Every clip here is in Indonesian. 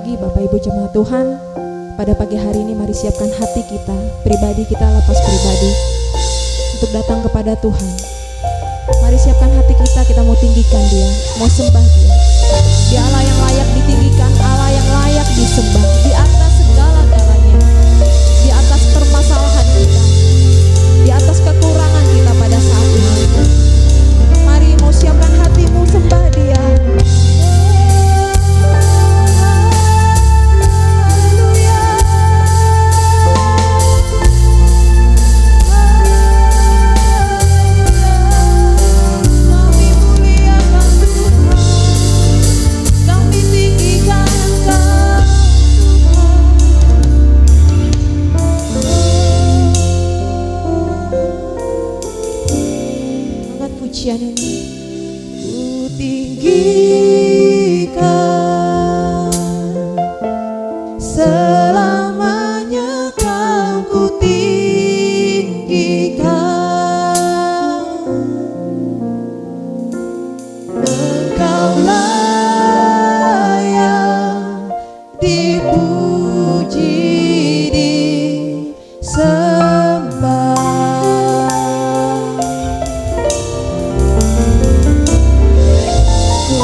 pagi Bapak Ibu jemaat Tuhan. Pada pagi hari ini mari siapkan hati kita, pribadi kita lepas pribadi, untuk datang kepada Tuhan. Mari siapkan hati kita mau tinggikan Dia, mau sembah Dia. Dia Allah yang layak ditinggikan, Allah yang layak disembah, di atas segala-galanya, di atas permasalahan kita, di atas kekurangan kita pada saat ini. Mari mau siapkan hatimu, sembah Dia. Pujian ini ku tinggikan, selamanya Kau ku tinggikan. Engkau layak dipuji, disembah. Ku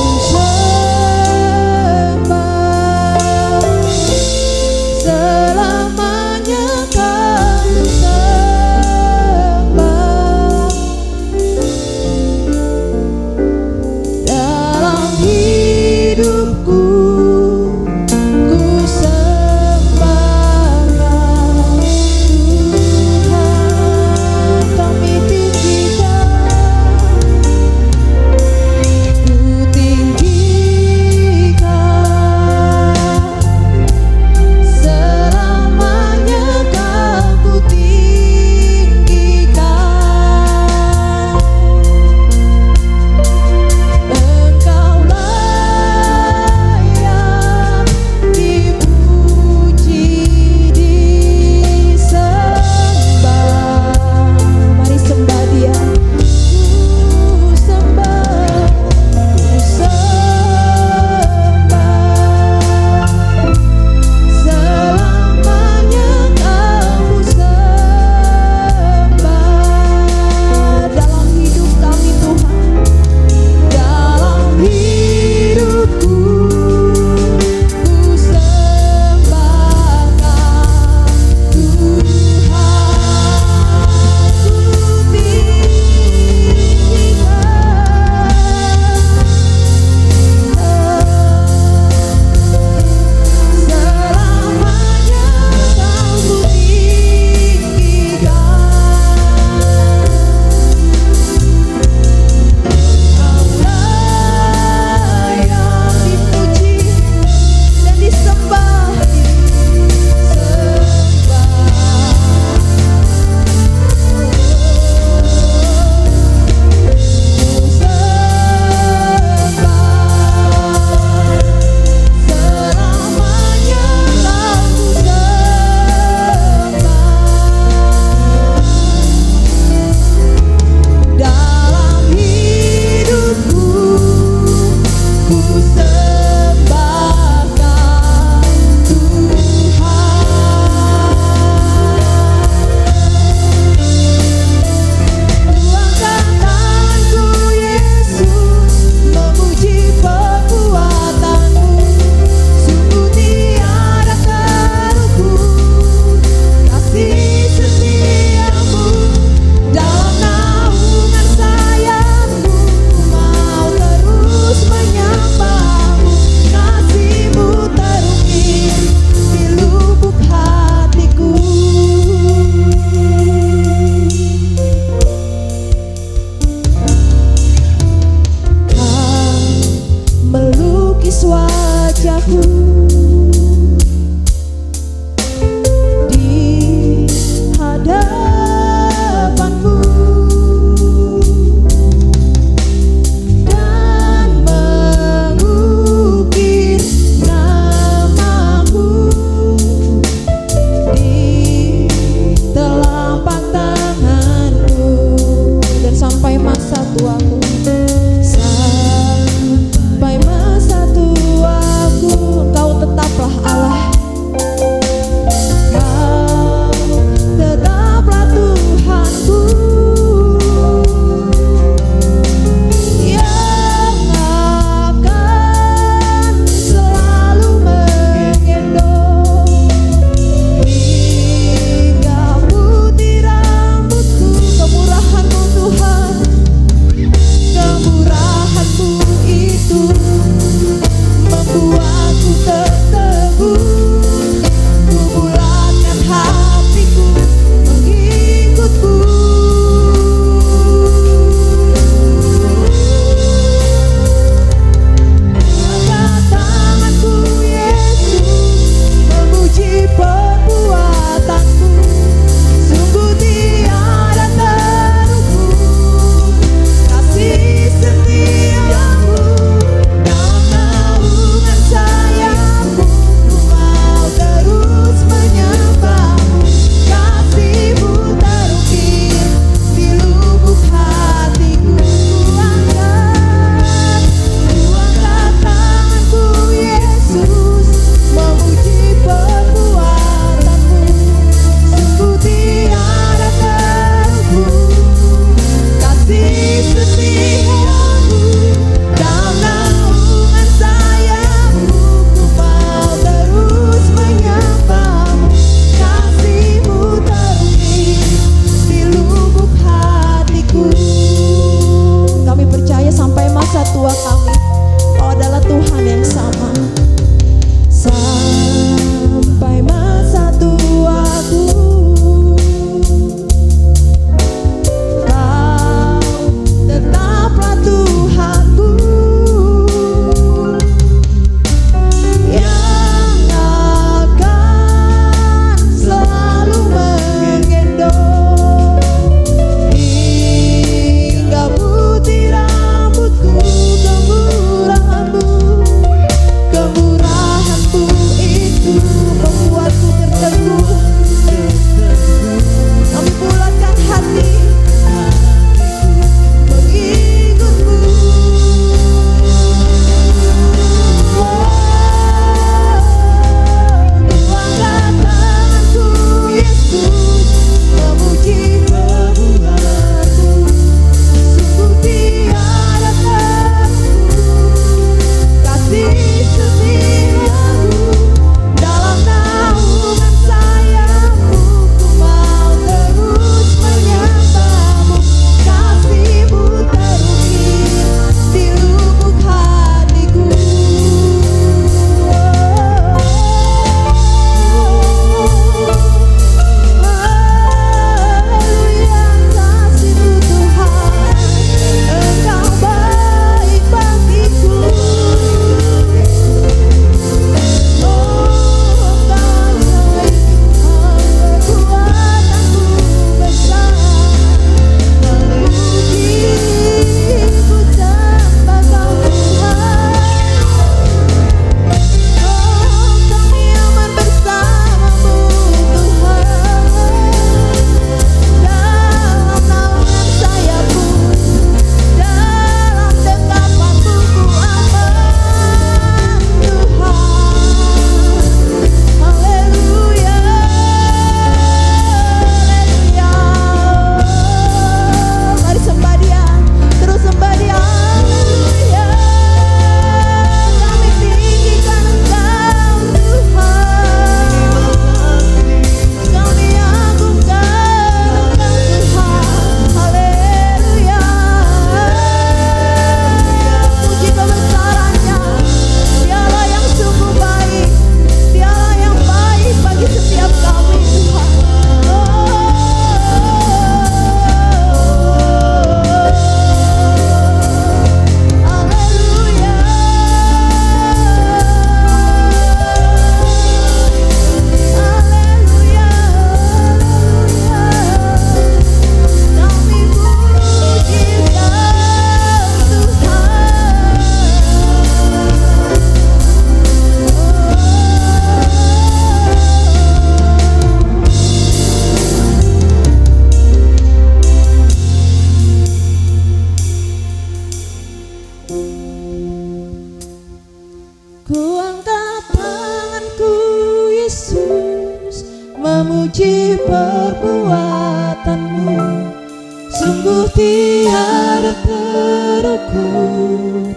tiada terukur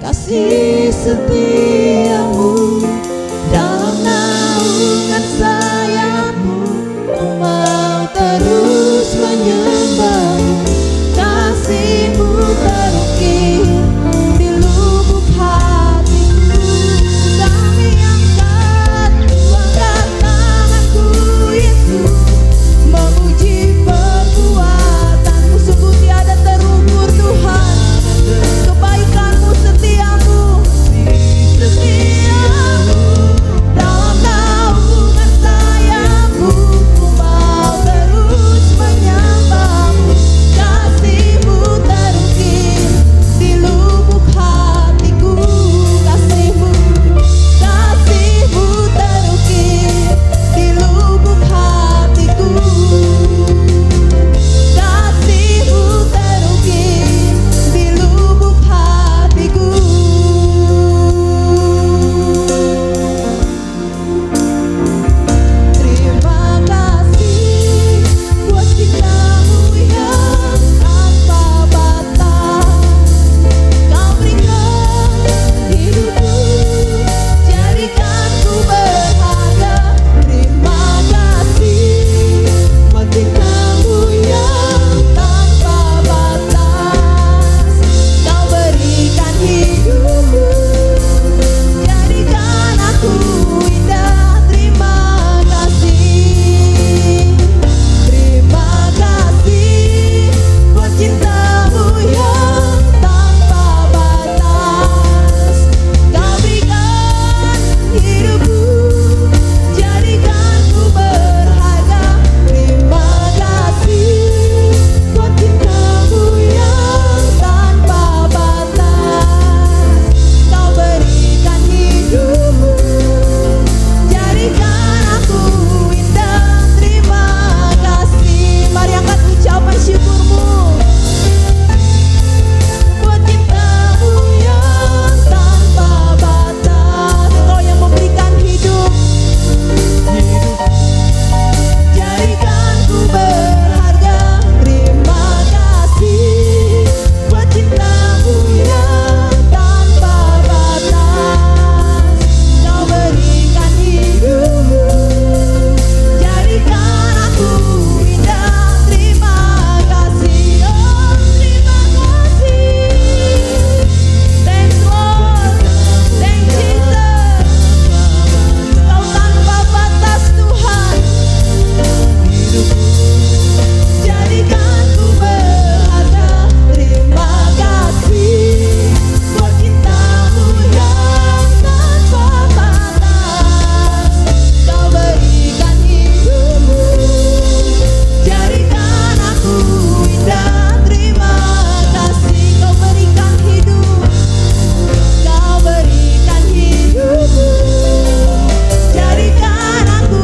kasih setiamu. Dalam naungan sayapmu ku mau terus menyembahmu. Kasihmu terukir di lubuk hatiku. Kami angkat tanganku Yesus, memuji perbuatanmu. Sungguh tiada terukur Tuhan, kebaikanmu setiamu. Dalam naungan sayapmu ku mau terus menyembahmu. Kasihmu terukir di lubuk hatiku. Kasihmu terukir di lubuk hatiku. Kasihmu terukir di lubuk hatiku. Terima kasih buat cintamu yang tanpa batas. Kau berikan hidupku, jadikan ku berharga. Terima kasih buat cintamu yang tanpa batas. Kau berikan hidupku, jadikan aku indah. Terima kasih. Terima kasih buat cintamu yang tanpa batas. Kau berikan hidupku, jadikan ku berharga. Terima kasih buat cintamu yang tanpa batas. Kau berikan hidupmu, jadikan aku indah. Terima kasih. Mari angkat ucapan syukurmu buat cintamu yang tanpa batas. Engkau yang memberikan hidup, jadikan ku berharga. Terima kasih buat cintamu yang tanpa batas. Kau berikan hidupmu, jadikan aku indah. Terima kasih, oh terima kasih. Thanks Lord, thank Jesus. Kau tanpa batas Tuhan, jadikan ku berharga. Terima kasih buat cintamu yang tanpa batas. Kau berikan hidupmu, jadikan aku indah. Terima kasih. Kau berikan hidup, kau berikan hidupmu, jadikan aku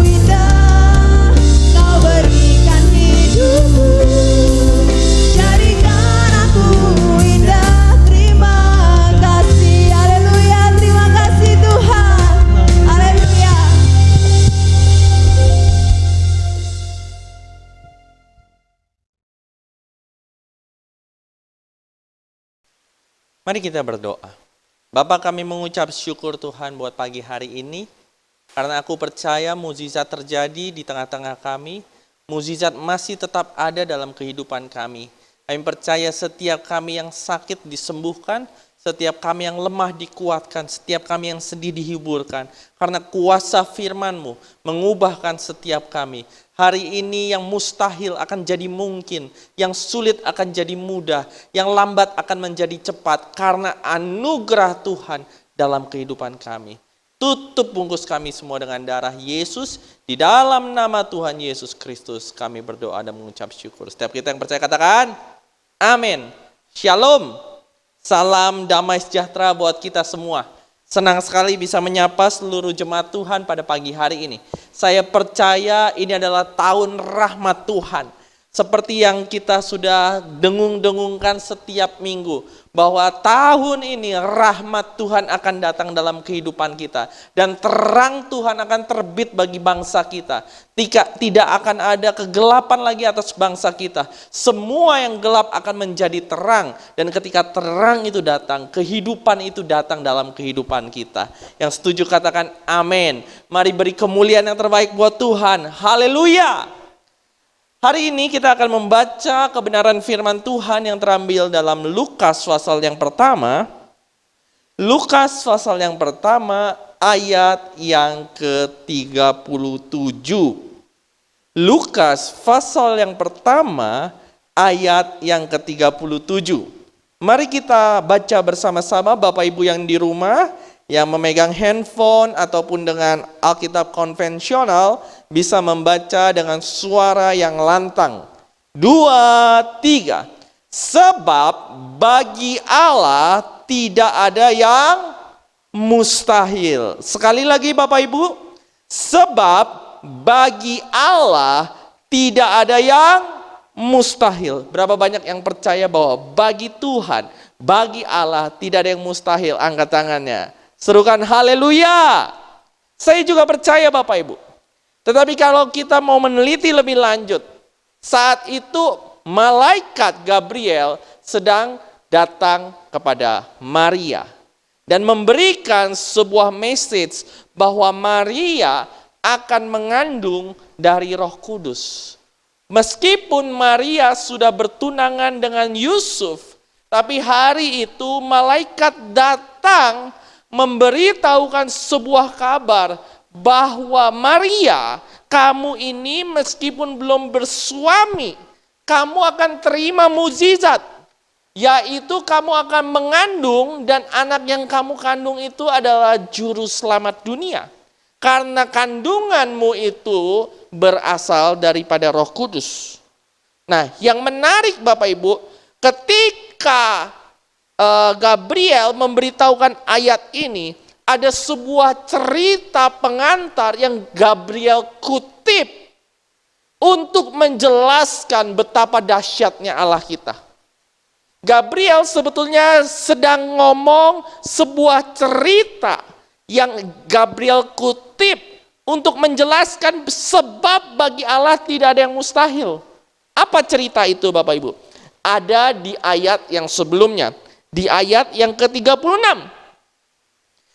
indah. Kau berikan hidupmu, jadikan aku indah. Terima kasih. Haleluya. Terima kasih Tuhan. Haleluya. Mari kita berdoa. Bapa, kami mengucap syukur Tuhan buat pagi hari ini. Karena aku percaya mukjizat terjadi di tengah-tengah kami. Mukjizat masih tetap ada dalam kehidupan kami. Kami percaya setiap kami yang sakit disembuhkan. Setiap kami yang lemah dikuatkan. Setiap kami yang sedih dihiburkan. Karena kuasa firman-Mu mengubahkan setiap kami. Hari ini yang mustahil akan jadi mungkin, yang sulit akan jadi mudah, yang lambat akan menjadi cepat karena anugerah Tuhan dalam kehidupan kami. Tutup bungkus kami semua dengan darah Yesus. Di dalam nama Tuhan Yesus Kristus kami berdoa dan mengucap syukur. Setiap kita yang percaya katakan, amin. Shalom. Salam damai sejahtera buat kita semua. Senang sekali bisa menyapa seluruh jemaat Tuhan pada pagi hari ini. Saya percaya ini adalah tahun rahmat Tuhan. Seperti yang kita sudah dengung-dengungkan setiap minggu, bahwa tahun ini rahmat Tuhan akan datang dalam kehidupan kita, dan terang Tuhan akan terbit bagi bangsa kita. Tidak akan ada kegelapan lagi atas bangsa kita. Semua yang gelap akan menjadi terang, dan ketika terang itu datang, kehidupan itu datang dalam kehidupan kita. Yang setuju katakan amin. Mari beri kemuliaan yang terbaik buat Tuhan. Haleluya. Hari ini kita akan membaca kebenaran firman Tuhan yang terambil dalam Lukas pasal yang pertama. Lukas pasal yang pertama ayat yang ke-37. Lukas pasal yang pertama ayat yang ke-37. Mari kita baca bersama-sama, Bapak Ibu yang di rumah, yang memegang handphone ataupun dengan Alkitab konvensional, bisa membaca dengan suara yang lantang. 2, 3. Sebab bagi Allah tidak ada yang mustahil. Sekali lagi Bapak Ibu. Sebab bagi Allah tidak ada yang mustahil. Berapa banyak yang percaya bahwa bagi Tuhan, bagi Allah tidak ada yang mustahil? Angkat tangannya. Serukan haleluya. Saya juga percaya Bapak Ibu. Tetapi kalau kita mau meneliti lebih lanjut, saat itu malaikat Gabriel sedang datang kepada Maria dan memberikan sebuah message bahwa Maria akan mengandung dari Roh Kudus. Meskipun Maria sudah bertunangan dengan Yusuf, tapi hari itu malaikat datang memberitahukan sebuah kabar bahwa Maria, kamu ini meskipun belum bersuami, kamu akan terima mukjizat, yaitu kamu akan mengandung, dan anak yang kamu kandung itu adalah juru selamat dunia. Karena kandunganmu itu berasal daripada Roh Kudus. Nah, yang menarik Bapak Ibu, ketika Gabriel memberitahukan ayat ini, ada sebuah cerita pengantar yang Gabriel kutip untuk menjelaskan betapa dahsyatnya Allah kita. Gabriel sebetulnya sedang ngomong sebuah cerita yang Gabriel kutip untuk menjelaskan sebab bagi Allah tidak ada yang mustahil. Apa cerita itu Bapak Ibu? Ada di ayat yang sebelumnya, di ayat yang ke-36.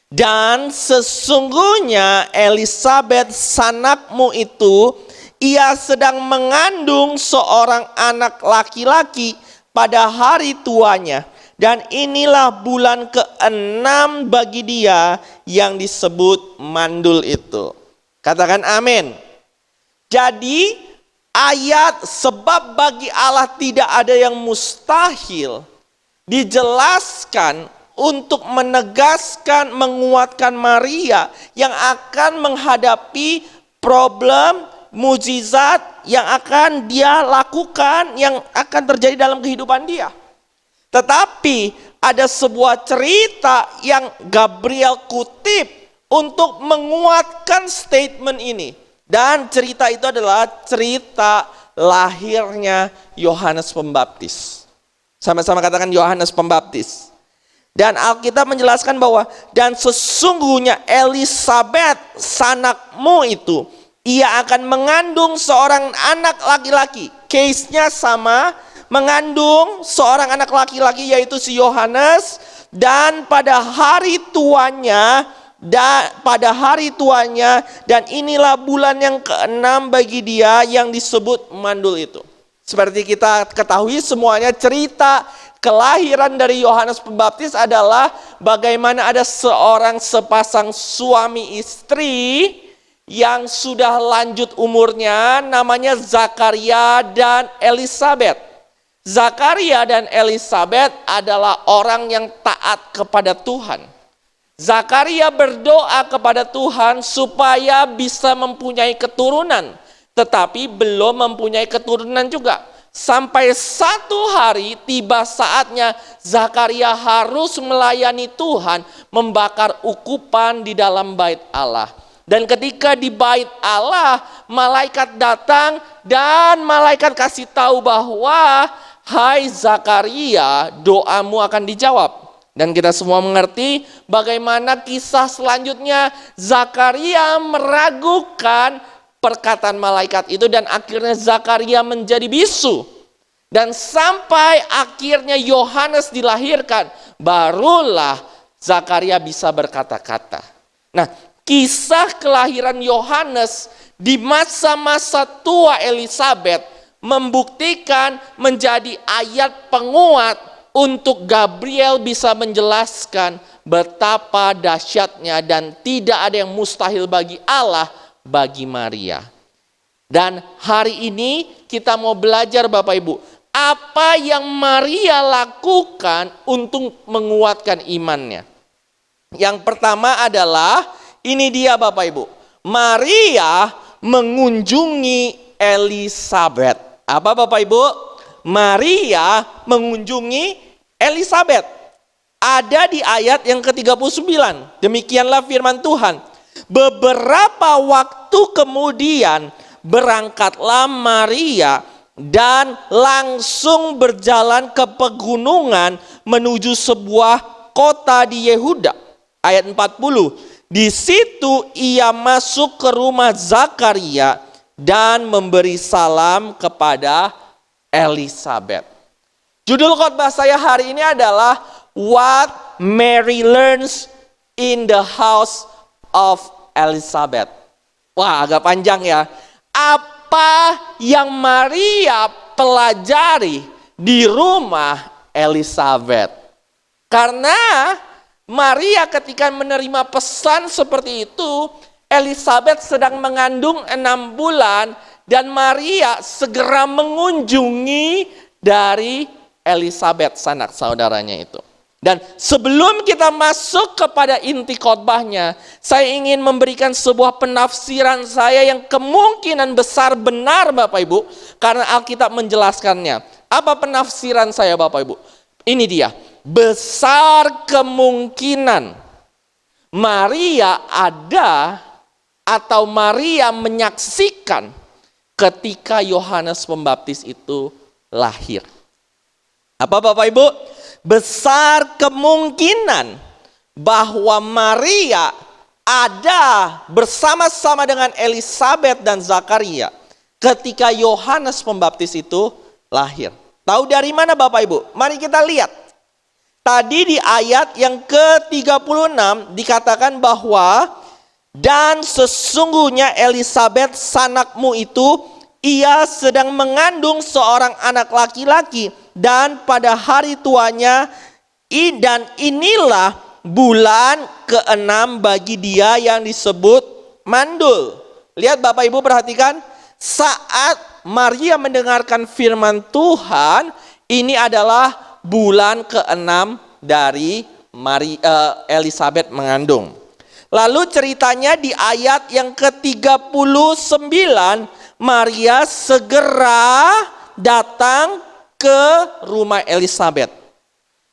Dan sesungguhnya Elisabet sanakmu itu, ia sedang mengandung seorang anak laki-laki pada hari tuanya. Dan inilah bulan ke-6 bagi dia yang disebut mandul itu. Katakan amin. Jadi ayat sebab bagi Allah tidak ada yang mustahil dijelaskan untuk menegaskan, menguatkan Maria yang akan menghadapi problem, mukjizat yang akan dia lakukan, yang akan terjadi dalam kehidupan dia. Tetapi ada sebuah cerita yang Gabriel kutip untuk menguatkan statement ini. Dan cerita itu adalah cerita lahirnya Yohanes Pembaptis. Sama-sama katakan Yohanes Pembaptis. Dan Alkitab menjelaskan bahwa dan sesungguhnya Elisabet sanakmu itu, ia akan mengandung seorang anak laki-laki. Case-nya sama, mengandung seorang anak laki-laki yaitu si Yohanes, dan pada hari tuanya dan inilah bulan yang ke-6 bagi dia yang disebut mandul itu. Seperti kita ketahui semuanya, cerita kelahiran dari Yohanes Pembaptis adalah bagaimana ada seorang sepasang suami istri yang sudah lanjut umurnya, namanya Zakaria dan Elisabet. Zakaria dan Elisabet adalah orang yang taat kepada Tuhan. Zakaria berdoa kepada Tuhan supaya bisa mempunyai keturunan, tetapi belum mempunyai keturunan juga. Sampai satu hari tiba saatnya Zakaria harus melayani Tuhan, membakar ukupan di dalam bait Allah. Dan ketika di bait Allah, malaikat datang dan malaikat kasih tahu bahwa, hai Zakaria, doamu akan dijawab. Dan kita semua mengerti bagaimana kisah selanjutnya. Zakaria meragukan perkataan malaikat itu dan akhirnya Zakaria menjadi bisu. Dan sampai akhirnya Yohanes dilahirkan, barulah Zakaria bisa berkata-kata. Nah, kisah kelahiran Yohanes di masa-masa tua Elisabet membuktikan menjadi ayat penguat untuk Gabriel bisa menjelaskan betapa dahsyatnya dan tidak ada yang mustahil bagi Allah, bagi Maria. Dan hari ini kita mau belajar Bapak Ibu, apa yang Maria lakukan untuk menguatkan imannya. Yang pertama adalah, ini dia Bapak Ibu, Maria mengunjungi Elisabet. Apa Bapak Ibu? Maria mengunjungi Elisabet. Ada di ayat yang ke-39. Demikianlah firman Tuhan. Beberapa waktu kemudian berangkatlah Maria dan langsung berjalan ke pegunungan menuju sebuah kota di Yehuda. Ayat 40. Di situ ia masuk ke rumah Zakaria dan memberi salam kepada Elisabet. Judul khotbah saya hari ini adalah What Mary Learns in the House of Elizabeth. Wah, agak panjang ya. Apa yang Maria pelajari di rumah Elisabet? Karena Maria ketika menerima pesan seperti itu, Elisabet sedang mengandung 6 bulan dan Maria segera mengunjungi dari Elisabet sanak saudaranya itu. Dan sebelum kita masuk kepada inti khotbahnya, saya ingin memberikan sebuah penafsiran saya yang kemungkinan besar benar Bapak Ibu, karena Alkitab menjelaskannya. Apa penafsiran saya Bapak Ibu? Ini dia, besar kemungkinan Maria ada atau Maria menyaksikan ketika Yohanes Pembaptis itu lahir. Apa Bapak Ibu? Besar kemungkinan bahwa Maria ada bersama-sama dengan Elisabet dan Zakaria ketika Yohanes Pembaptis itu lahir. Tahu dari mana Bapak Ibu? Mari kita lihat. Tadi di ayat yang ke-36 dikatakan bahwa dan sesungguhnya Elisabet sanakmu itu ia sedang mengandung seorang anak laki-laki dan pada hari tuanya dan inilah bulan ke-6 bagi dia yang disebut mandul. Lihat Bapak Ibu perhatikan, saat Maria mendengarkan firman Tuhan, ini adalah bulan ke-6 dari Elisabet mengandung. Lalu ceritanya di ayat yang ke-39, Maria segera datang ke rumah Elisabet.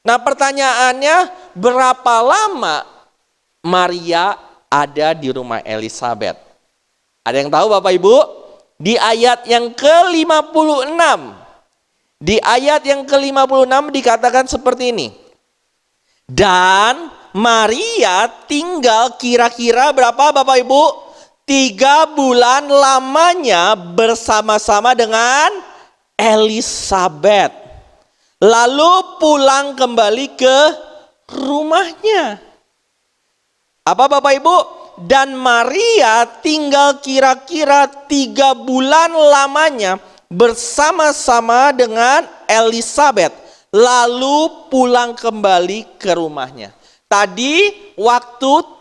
Nah pertanyaannya, berapa lama Maria ada di rumah Elisabet? Ada yang tahu Bapak Ibu? Di ayat yang ke-56. Di ayat yang ke-56 dikatakan seperti ini. Dan Maria tinggal kira-kira berapa Bapak Ibu? 3 bulan lamanya bersama-sama dengan Elisabet. Lalu pulang kembali ke rumahnya. Apa Bapak Ibu? Dan Maria tinggal kira-kira 3 bulan lamanya bersama-sama dengan Elisabet. Lalu pulang kembali ke rumahnya. Tadi waktu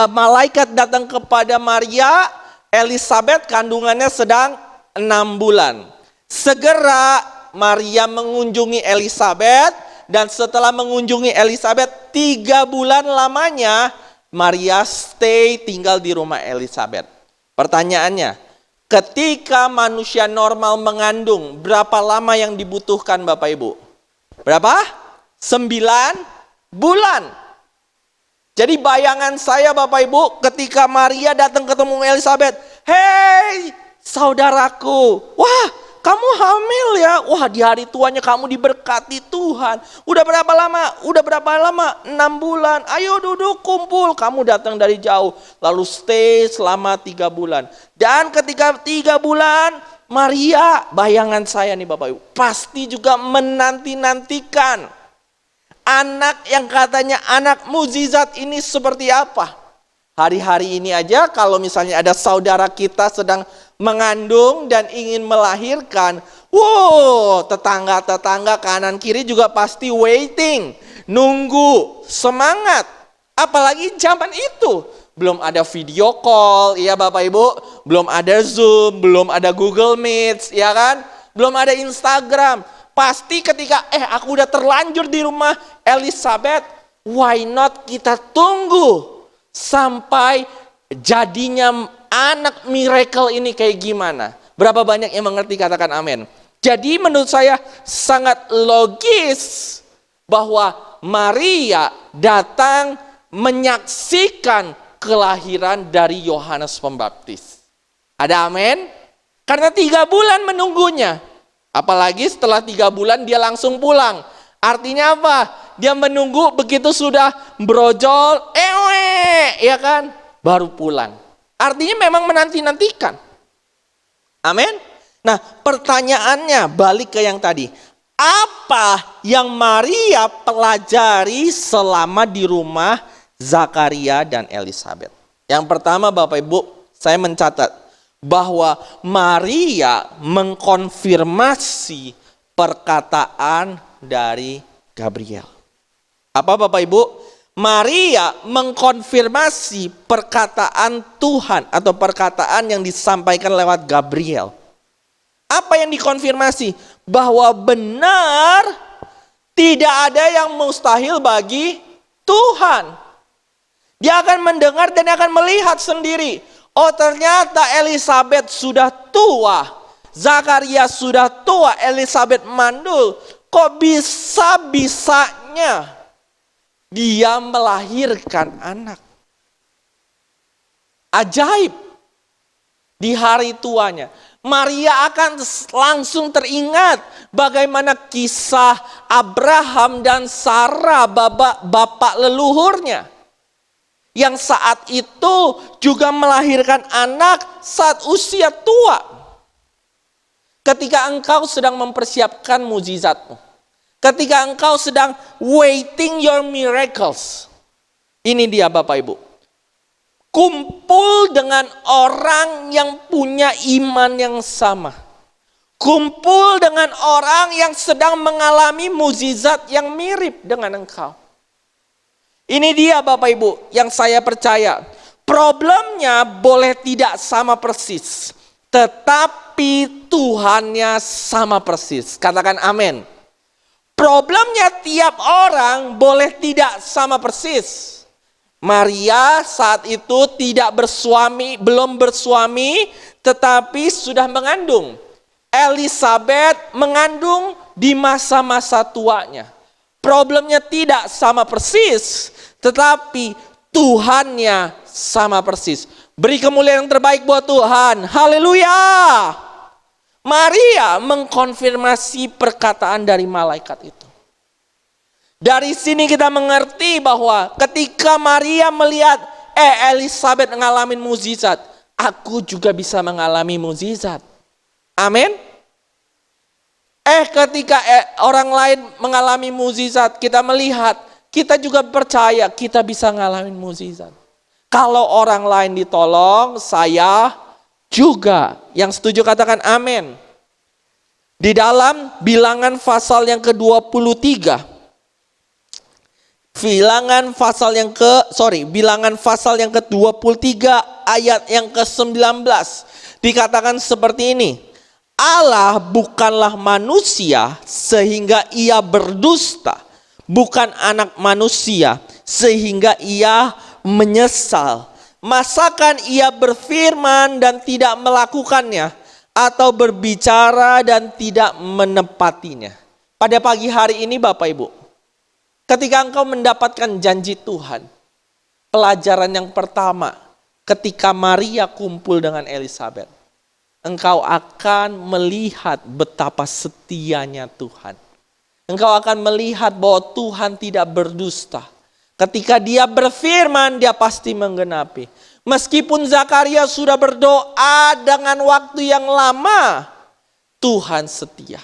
malaikat datang kepada Maria, Elisabet kandungannya sedang 6 bulan. Segera Maria mengunjungi Elisabet dan setelah mengunjungi Elisabet 3 bulan lamanya Maria stay tinggal di rumah Elisabet. Pertanyaannya, ketika manusia normal mengandung, berapa lama yang dibutuhkan Bapak Ibu? Berapa? 9 bulan. Jadi bayangan saya Bapak Ibu ketika Maria datang ketemu Elizabeth. Hei saudaraku, wah kamu hamil ya. Wah di hari tuanya kamu diberkati Tuhan. Udah berapa lama? 6 bulan. Ayo duduk kumpul. Kamu datang dari jauh. Lalu stay selama 3 bulan. Dan ketika 3 bulan Maria, bayangan saya nih Bapak Ibu, pasti juga menanti-nantikan anak yang katanya anak mukjizat ini seperti apa. Hari-hari ini aja kalau misalnya ada saudara kita sedang mengandung dan ingin melahirkan, wow, tetangga-tetangga kanan kiri juga pasti waiting, nunggu, semangat. Apalagi zaman itu belum ada video call, ya Bapak Ibu, belum ada Zoom, belum ada Google Meet, ya kan? Belum ada Instagram. Pasti ketika aku udah terlanjur di rumah Elizabeth, why not kita tunggu sampai jadinya anak miracle ini kayak gimana? Berapa banyak yang mengerti, katakan amin. Jadi menurut saya sangat logis bahwa Maria datang menyaksikan kelahiran dari Yohanes Pembaptis. Ada amin? Karena 3 bulan menunggunya. Apalagi setelah 3 bulan dia langsung pulang. Artinya apa? Dia menunggu begitu sudah brojol, ya kan? Baru pulang. Artinya memang menanti-nantikan. Amin? Nah pertanyaannya balik ke yang tadi. Apa yang Maria pelajari selama di rumah Zakaria dan Elizabeth? Yang pertama Bapak Ibu, saya mencatat bahwa Maria mengkonfirmasi perkataan dari Gabriel. Apa Bapak Ibu? Maria mengkonfirmasi perkataan Tuhan atau perkataan yang disampaikan lewat Gabriel. Apa yang dikonfirmasi? Bahwa benar tidak ada yang mustahil bagi Tuhan. Dia akan mendengar dan akan melihat sendiri. Oh ternyata Elizabeth sudah tua. Zakaria sudah tua. Elizabeth mandul. Kok bisa-bisanya dia melahirkan anak? Ajaib. Di hari tuanya. Maria akan langsung teringat bagaimana kisah Abraham dan Sarah, bapak leluhurnya. Yang saat itu juga melahirkan anak saat usia tua. Ketika engkau sedang mempersiapkan mukjizatmu. Ketika engkau sedang waiting your miracles. Ini dia Bapak Ibu. Kumpul dengan orang yang punya iman yang sama. Kumpul dengan orang yang sedang mengalami mukjizat yang mirip dengan engkau. Ini dia Bapak Ibu yang saya percaya. Problemnya boleh tidak sama persis. Tetapi Tuhannya sama persis. Katakan amin. Problemnya tiap orang boleh tidak sama persis. Maria saat itu belum bersuami, tetapi sudah mengandung. Elizabeth mengandung di masa-masa tuanya. Problemnya tidak sama persis, tetapi Tuhannya sama persis. Beri kemuliaan yang terbaik buat Tuhan. Haleluya. Maria mengkonfirmasi perkataan dari malaikat itu. Dari sini kita mengerti bahwa ketika Maria melihat Elizabeth mengalami mukjizat, aku juga bisa mengalami mukjizat. Amin. Ketika orang lain mengalami mukjizat, kita melihat, kita juga percaya kita bisa ngalamin mukjizat. Kalau orang lain ditolong, saya juga. Yang setuju katakan amin. Di dalam Bilangan pasal yang ke-23. Bilangan pasal yang ke-23 ayat yang ke-19 dikatakan seperti ini. Allah bukanlah manusia sehingga ia berdusta, bukan anak manusia sehingga ia menyesal. Masakan ia berfirman dan tidak melakukannya, atau berbicara dan tidak menepatinya. Pada pagi hari ini Bapak Ibu, ketika engkau mendapatkan janji Tuhan, pelajaran yang pertama ketika Maria kumpul dengan Elisabet. Engkau akan melihat betapa setianya Tuhan. Engkau akan melihat bahwa Tuhan tidak berdusta. Ketika dia berfirman, dia pasti menggenapi. Meskipun Zakaria sudah berdoa dengan waktu yang lama, Tuhan setia.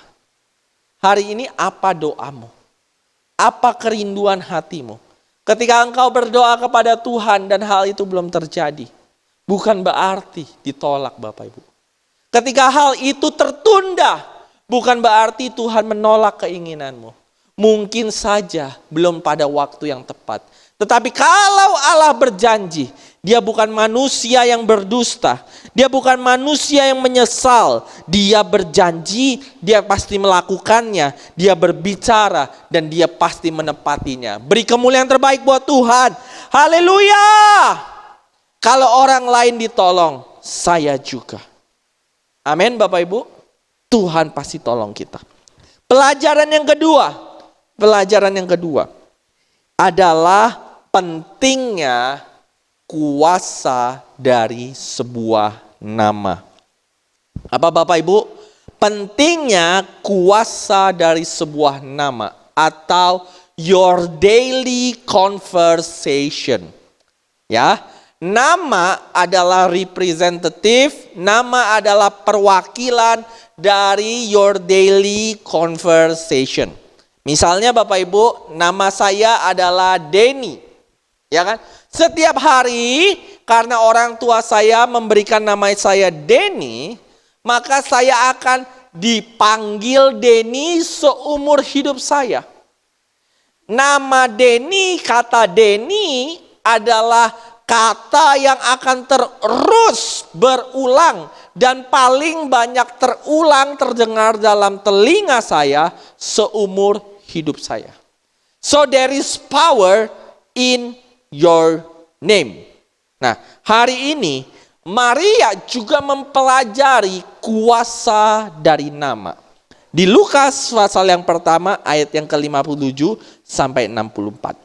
Hari ini apa doamu? Apa kerinduan hatimu? Ketika engkau berdoa kepada Tuhan dan hal itu belum terjadi, bukan berarti ditolak Bapak Ibu. Ketika hal itu tertunda, bukan berarti Tuhan menolak keinginanmu. Mungkin saja belum pada waktu yang tepat. Tetapi kalau Allah berjanji, dia bukan manusia yang berdusta. Dia bukan manusia yang menyesal. Dia berjanji, dia pasti melakukannya. Dia berbicara dan dia pasti menepatinya. Beri kemuliaan terbaik buat Tuhan. Haleluya. Kalau orang lain ditolong, saya juga. Amin Bapak Ibu. Tuhan pasti tolong kita. Pelajaran yang kedua adalah pentingnya kuasa dari sebuah nama. Apa Bapak Ibu? Pentingnya kuasa dari sebuah nama atau your daily conversation. Ya, nama adalah representative, nama adalah perwakilan dari your daily conversation. Misalnya Bapak Ibu, nama saya adalah Denny. Ya kan? Setiap hari karena orang tua saya memberikan nama saya Denny, maka saya akan dipanggil Denny seumur hidup saya. Nama Denny, kata Denny adalah kata yang akan terus berulang dan paling banyak terulang terdengar dalam telinga saya seumur hidup saya. So there is power in your name. Nah, hari ini Maria juga mempelajari kuasa dari nama. Di Lukas pasal yang pertama ayat yang ke-57 sampai 64.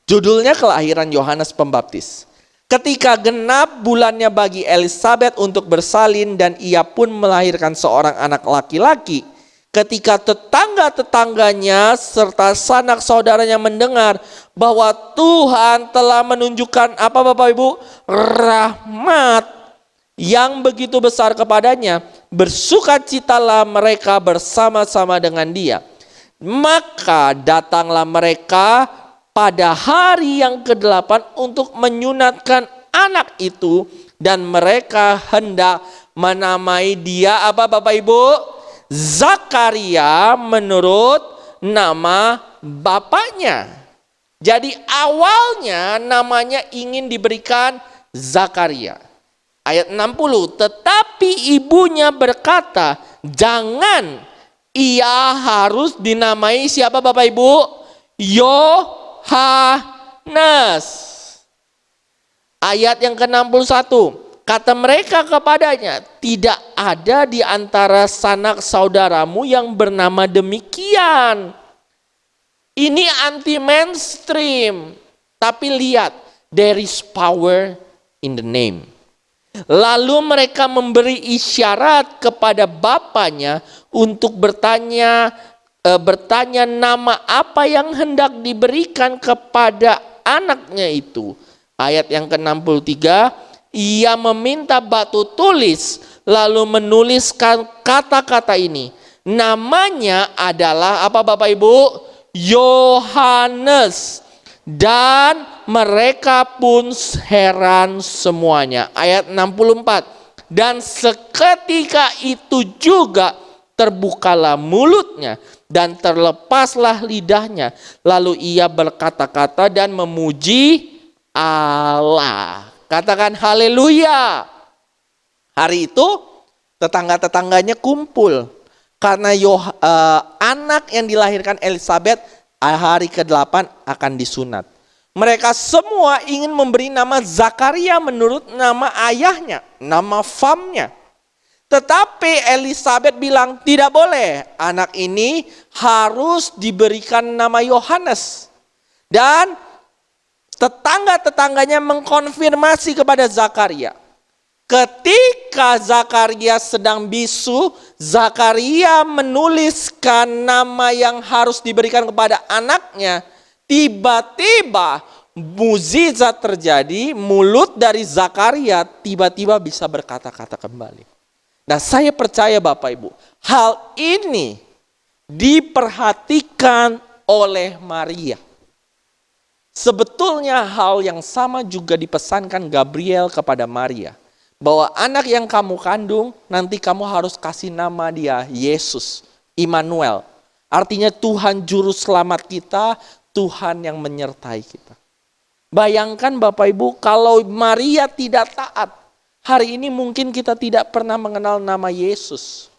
Judulnya kelahiran Yohanes Pembaptis. Ketika genap bulannya bagi Elisabet untuk bersalin dan ia pun melahirkan seorang anak laki-laki. Ketika tetangga-tetangganya serta sanak saudaranya mendengar bahwa Tuhan telah menunjukkan apa Bapak Ibu? Rahmat yang begitu besar kepadanya, bersukacitalah mereka bersama-sama dengan dia. Maka datanglah mereka pada hari yang ke-8 untuk menyunatkan anak itu dan mereka hendak menamai dia apa Bapak Ibu? Zakaria menurut nama bapaknya. Jadi awalnya namanya ingin diberikan Zakaria. Ayat 60, tetapi ibunya berkata, jangan, ia harus dinamai siapa Bapak Ibu? Yohanes. Ayat yang ke-61. Kata mereka kepadanya, tidak ada di antara sanak saudaramu yang bernama demikian. Ini anti mainstream. Tapi lihat, there is power in the name. Lalu mereka memberi isyarat kepada bapaknya untuk bertanya nama apa yang hendak diberikan kepada anaknya itu. Ayat yang ke-63. Ia meminta batu tulis lalu menuliskan kata-kata ini. Namanya adalah apa Bapak Ibu? Yohanes. Dan mereka pun heran semuanya. Ayat 64. Dan seketika itu juga terbukalah mulutnya dan terlepaslah lidahnya. Lalu ia berkata-kata dan memuji Allah. Katakan haleluya. Hari itu tetangga-tetangganya kumpul. Karena anak yang dilahirkan Elisabet hari ke-8 akan disunat. Mereka semua ingin memberi nama Zakaria menurut nama ayahnya, nama famnya. Tetapi Elisabet bilang tidak boleh. Anak ini harus diberikan nama Yohanes. Dan tetangga-tetangganya mengkonfirmasi kepada Zakaria. Ketika Zakaria sedang bisu, Zakaria menuliskan nama yang harus diberikan kepada anaknya. Tiba-tiba mukjizat terjadi, mulut dari Zakaria tiba-tiba bisa berkata-kata kembali. Nah, saya percaya Bapak Ibu, hal ini diperhatikan oleh Maria. Sebetulnya hal yang sama juga dipesankan Gabriel kepada Maria. Bahwa anak yang kamu kandung, nanti kamu harus kasih nama dia Yesus, Immanuel. Artinya Tuhan juru selamat kita, Tuhan yang menyertai kita. Bayangkan Bapak Ibu, kalau Maria tidak taat, hari ini mungkin kita tidak pernah mengenal nama Yesus.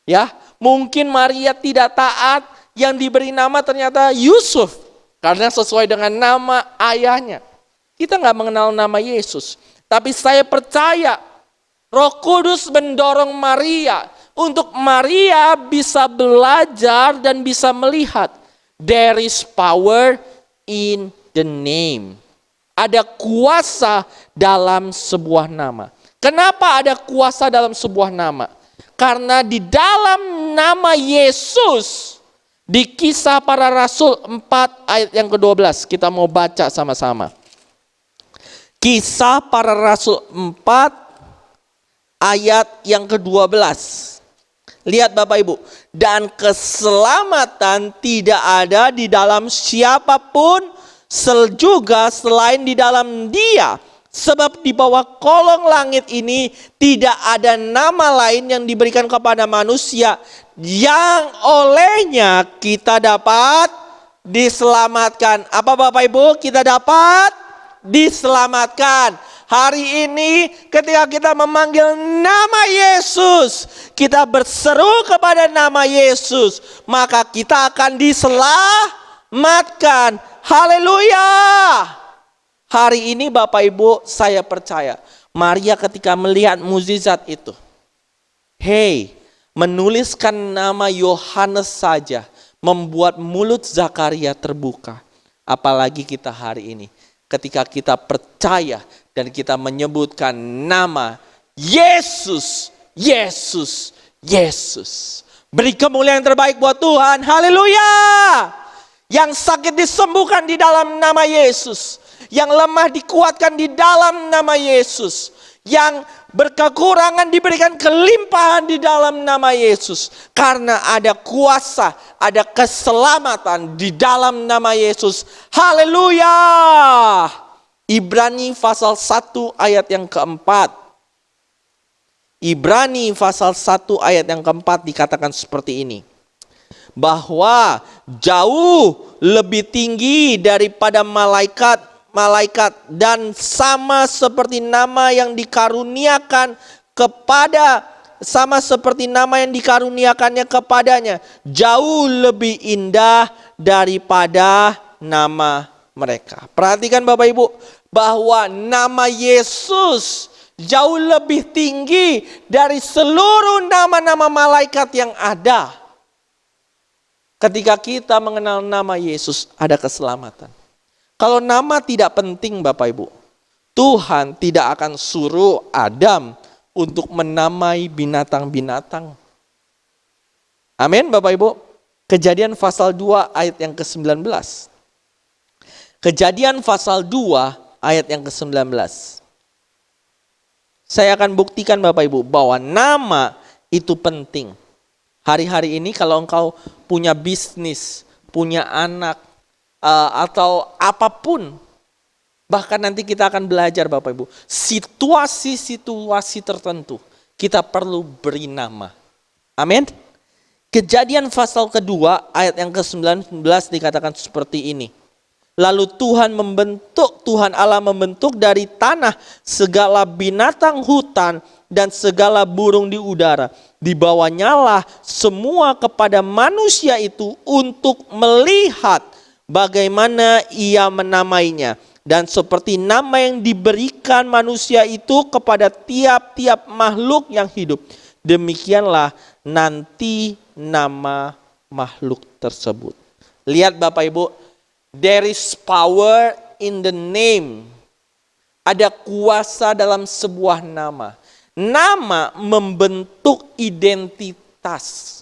Ya, mungkin Maria tidak taat, yang diberi nama ternyata Yusuf. Karena sesuai dengan nama ayahnya. Kita nggak mengenal nama Yesus. Tapi saya percaya Roh Kudus mendorong Maria untuk Maria bisa belajar dan bisa melihat there is power in the name. Ada kuasa dalam sebuah nama. Kenapa ada kuasa dalam sebuah nama? Karena di dalam nama Yesus di Kisah Para Rasul 4 ayat yang ke-12 kita mau baca sama-sama. Kisah Para Rasul 4 ayat yang ke-12. Lihat Bapak Ibu. Dan keselamatan tidak ada di dalam siapapun juga selain di dalam Dia. Sebab di bawah kolong langit ini tidak ada nama lain yang diberikan kepada manusia yang olehnya kita dapat diselamatkan. Apa Bapak Ibu? Kita dapat diselamatkan. Hari ini ketika kita memanggil nama Yesus, kita berseru kepada nama Yesus, maka kita akan diselamatkan. Haleluya. Hari ini Bapak Ibu, saya percaya Maria ketika melihat mukjizat itu, menuliskan nama Yohanes saja membuat mulut Zakaria terbuka. Apalagi kita hari ini. Ketika kita percaya dan kita menyebutkan nama Yesus, Yesus, Yesus. Beri kemuliaan yang terbaik buat Tuhan. Haleluya. Yang sakit disembuhkan di dalam nama Yesus. Yang lemah dikuatkan di dalam nama Yesus. Yang berkekurangan diberikan kelimpahan di dalam nama Yesus. Karena ada kuasa, ada keselamatan di dalam nama Yesus. Haleluya. Ibrani pasal 1 ayat yang keempat. Ibrani pasal 1 ayat yang keempat dikatakan seperti ini. Bahwa jauh lebih tinggi daripada malaikat dan sama seperti nama yang dikaruniakannya kepadanya, jauh lebih indah daripada nama mereka. Perhatikan Bapak Ibu, bahwa nama Yesus jauh lebih tinggi dari seluruh nama-nama malaikat yang ada. Ketika kita mengenal nama Yesus, ada keselamatan. Kalau nama tidak penting Bapak Ibu, Tuhan tidak akan suruh Adam untuk menamai binatang-binatang. Amin Bapak Ibu. Kejadian pasal 2 ayat yang ke-19. Kejadian pasal 2 ayat yang ke-19. Saya akan buktikan Bapak Ibu bahwa nama itu penting. Hari-hari ini kalau engkau punya bisnis, punya anak, atau apapun, bahkan nanti kita akan belajar Bapak Ibu, situasi-situasi tertentu kita perlu beri nama. Amin. Kejadian pasal kedua ayat yang ke-19 dikatakan seperti ini. Lalu Tuhan Allah membentuk dari tanah segala binatang hutan dan segala burung di udara. Dibawanyalah semua kepada manusia itu untuk melihat bagaimana ia menamainya. Dan seperti nama yang diberikan manusia itu kepada tiap-tiap makhluk yang hidup, demikianlah nanti nama makhluk tersebut. Lihat Bapak Ibu, there is power in the name. Ada kuasa dalam sebuah nama. Nama membentuk identitas.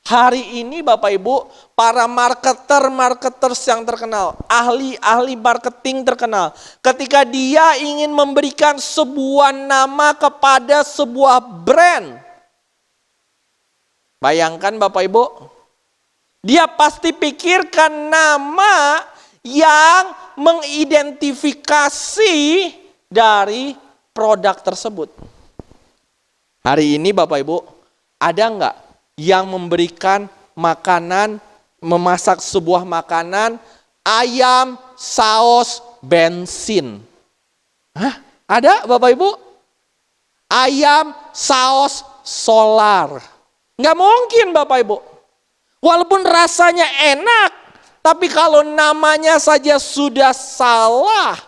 Hari ini Bapak Ibu, para marketers yang terkenal, ahli marketing terkenal, ketika dia ingin memberikan sebuah nama kepada sebuah brand, bayangkan Bapak Ibu, dia pasti pikirkan nama yang mengidentifikasi dari produk tersebut. Hari ini Bapak Ibu, ada nggak yang memberikan makanan, memasak sebuah makanan, ayam, saus, bensin? Hah? Ada Bapak Ibu? Ayam, saus, solar. Nggak mungkin Bapak Ibu. Walaupun rasanya enak, tapi kalau namanya saja sudah salah,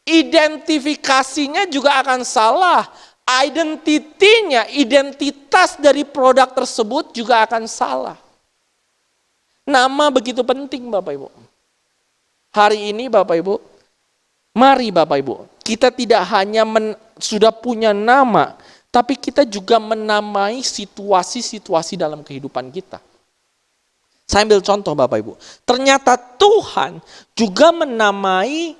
identifikasinya juga akan salah. Identitinya, identitas dari produk tersebut juga akan salah. Nama begitu penting Bapak Ibu. Hari ini Bapak Ibu, mari Bapak Ibu, kita tidak hanya sudah punya nama, tapi kita juga menamai situasi-situasi dalam kehidupan kita. Saya ambil contoh Bapak Ibu. Ternyata Tuhan juga menamai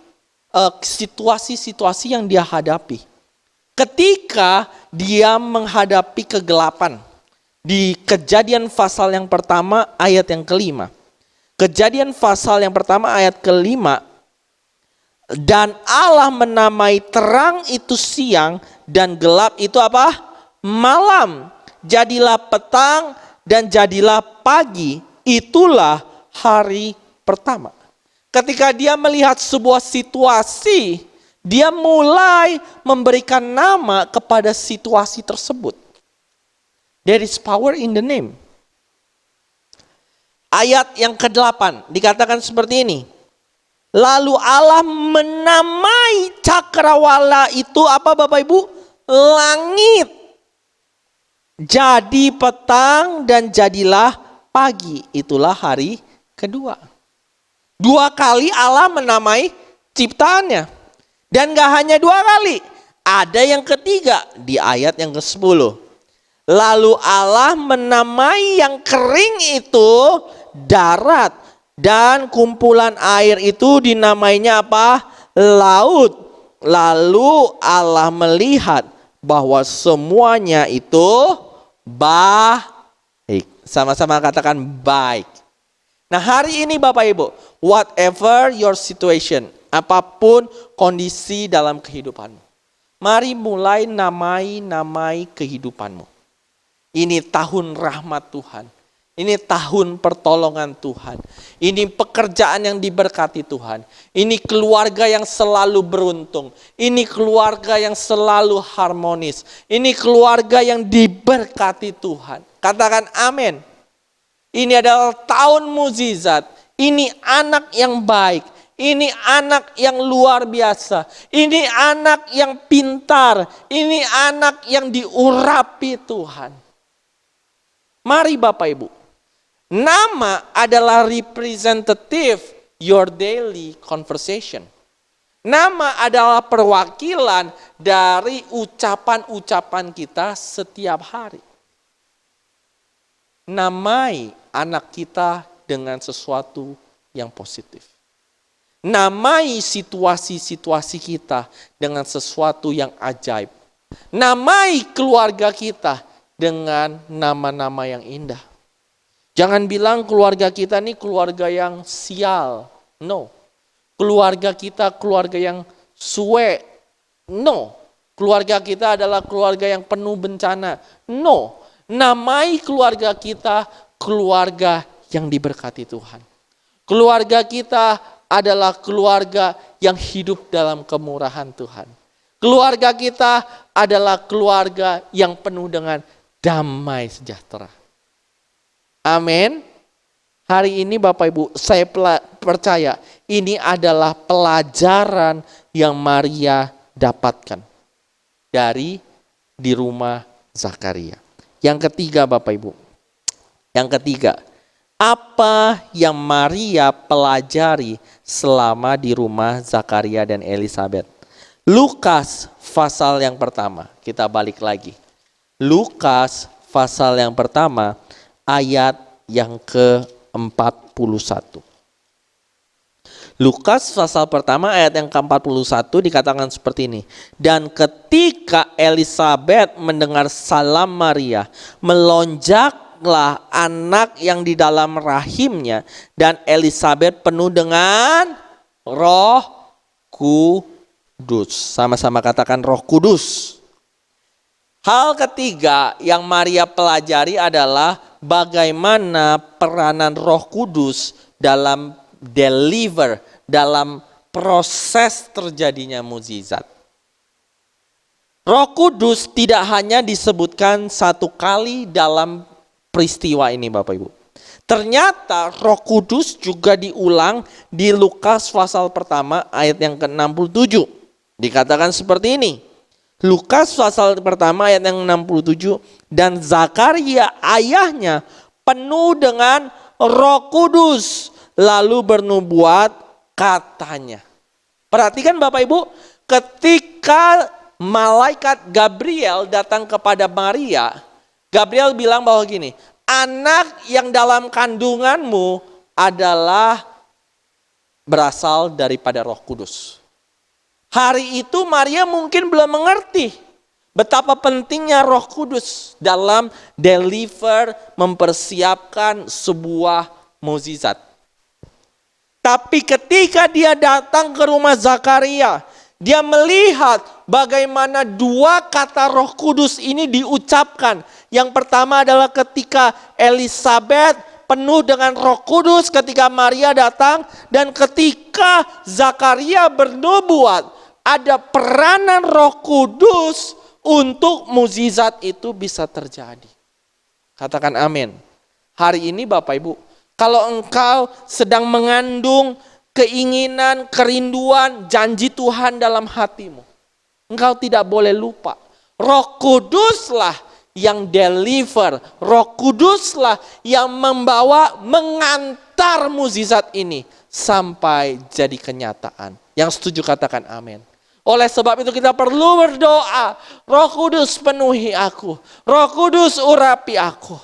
situasi-situasi yang dia hadapi. Ketika dia menghadapi kegelapan. Di Kejadian pasal yang pertama ayat yang kelima. Kejadian pasal yang pertama ayat kelima. Dan Allah menamai terang itu siang dan gelap itu apa? Malam. Jadilah petang dan jadilah pagi. Itulah hari pertama. Ketika dia melihat sebuah situasi, dia mulai memberikan nama kepada situasi tersebut. There is power in the name. Ayat yang ke-8 dikatakan seperti ini. Lalu Allah menamai cakrawala itu apa Bapak Ibu? Langit. Jadi petang dan jadilah pagi. Itulah hari kedua. 2 kali Allah menamai ciptaannya. Dan gak hanya 2 kali. Ada yang ketiga di ayat yang ke-10. Lalu Allah menamai yang kering itu darat. Dan kumpulan air itu dinamainya apa? Laut. Lalu Allah melihat bahwa semuanya itu baik. Sama-sama katakan baik. Nah hari ini Bapak Ibu, whatever your situation, apapun kondisi dalam kehidupanmu, mari mulai namai kehidupanmu. Ini tahun rahmat Tuhan. Ini tahun pertolongan Tuhan. Ini pekerjaan yang diberkati Tuhan. Ini keluarga yang selalu beruntung. Ini keluarga yang selalu harmonis. Ini keluarga yang diberkati Tuhan. Katakan amin. Ini adalah tahun mukjizat. Ini anak yang baik. Ini anak yang luar biasa. Ini anak yang pintar. Ini anak yang diurapi Tuhan. Mari Bapak Ibu. Nama adalah representative your daily conversation. Nama adalah perwakilan dari ucapan-ucapan kita setiap hari. Namai anak kita dengan sesuatu yang positif. Namai situasi-situasi kita dengan sesuatu yang ajaib. Namai keluarga kita dengan nama-nama yang indah. Jangan bilang keluarga kita ini keluarga yang sial. No. Keluarga kita keluarga yang suwe. No. Keluarga kita adalah keluarga yang penuh bencana. No. Namai keluarga kita keluarga yang diberkati Tuhan. Keluarga kita adalah keluarga yang hidup dalam kemurahan Tuhan. Keluarga kita adalah keluarga yang penuh dengan damai sejahtera. Amin. Hari ini Bapak Ibu, saya percaya ini adalah pelajaran yang Maria dapatkan dari di rumah Zakaria. Yang ketiga Bapak Ibu. Yang ketiga, Apa yang Maria pelajari selama di rumah Zakaria dan Elisabet? Lukas pasal yang pertama, kita balik lagi. Lukas pasal yang pertama ayat yang ke-41. Lukas pasal pertama ayat yang ke-41 dikatakan seperti ini. Dan ketika Elisabet mendengar salam Maria, melonjaklah anak yang di dalam rahimnya, dan Elisabet penuh dengan Roh Kudus. Sama-sama katakan Roh Kudus. Hal ketiga yang Maria pelajari adalah bagaimana peranan Roh Kudus dalam dalam proses terjadinya mukjizat. Roh Kudus tidak hanya disebutkan satu kali dalam peristiwa ini Bapak Ibu. Ternyata Roh Kudus juga diulang di Lukas pasal pertama ayat yang ke-67. Dikatakan seperti ini. Lukas pasal pertama ayat yang 67, dan Zakaria ayahnya penuh dengan Roh Kudus, lalu bernubuat katanya. Perhatikan Bapak Ibu, ketika malaikat Gabriel datang kepada Maria, Gabriel bilang bahwa gini, anak yang dalam kandunganmu adalah berasal daripada Roh Kudus. Hari itu Maria mungkin belum mengerti betapa pentingnya Roh Kudus dalam mempersiapkan sebuah mukjizat. Tapi ketika dia datang ke rumah Zakaria, dia melihat bagaimana dua kata Roh Kudus ini diucapkan. Yang pertama adalah ketika Elisabet penuh dengan Roh Kudus ketika Maria datang, dan ketika Zakaria bernubuat, ada peranan Roh Kudus untuk mukjizat itu bisa terjadi. Katakan amin. Hari ini Bapak Ibu, kalau engkau sedang mengandung keinginan, kerinduan, janji Tuhan dalam hatimu, engkau tidak boleh lupa. Roh Kuduslah yang deliver. Roh Kuduslah yang mengantar mukjizat ini sampai jadi kenyataan. Yang setuju katakan amin. Oleh sebab itu kita perlu berdoa. Roh Kudus penuhi aku. Roh Kudus urapi aku.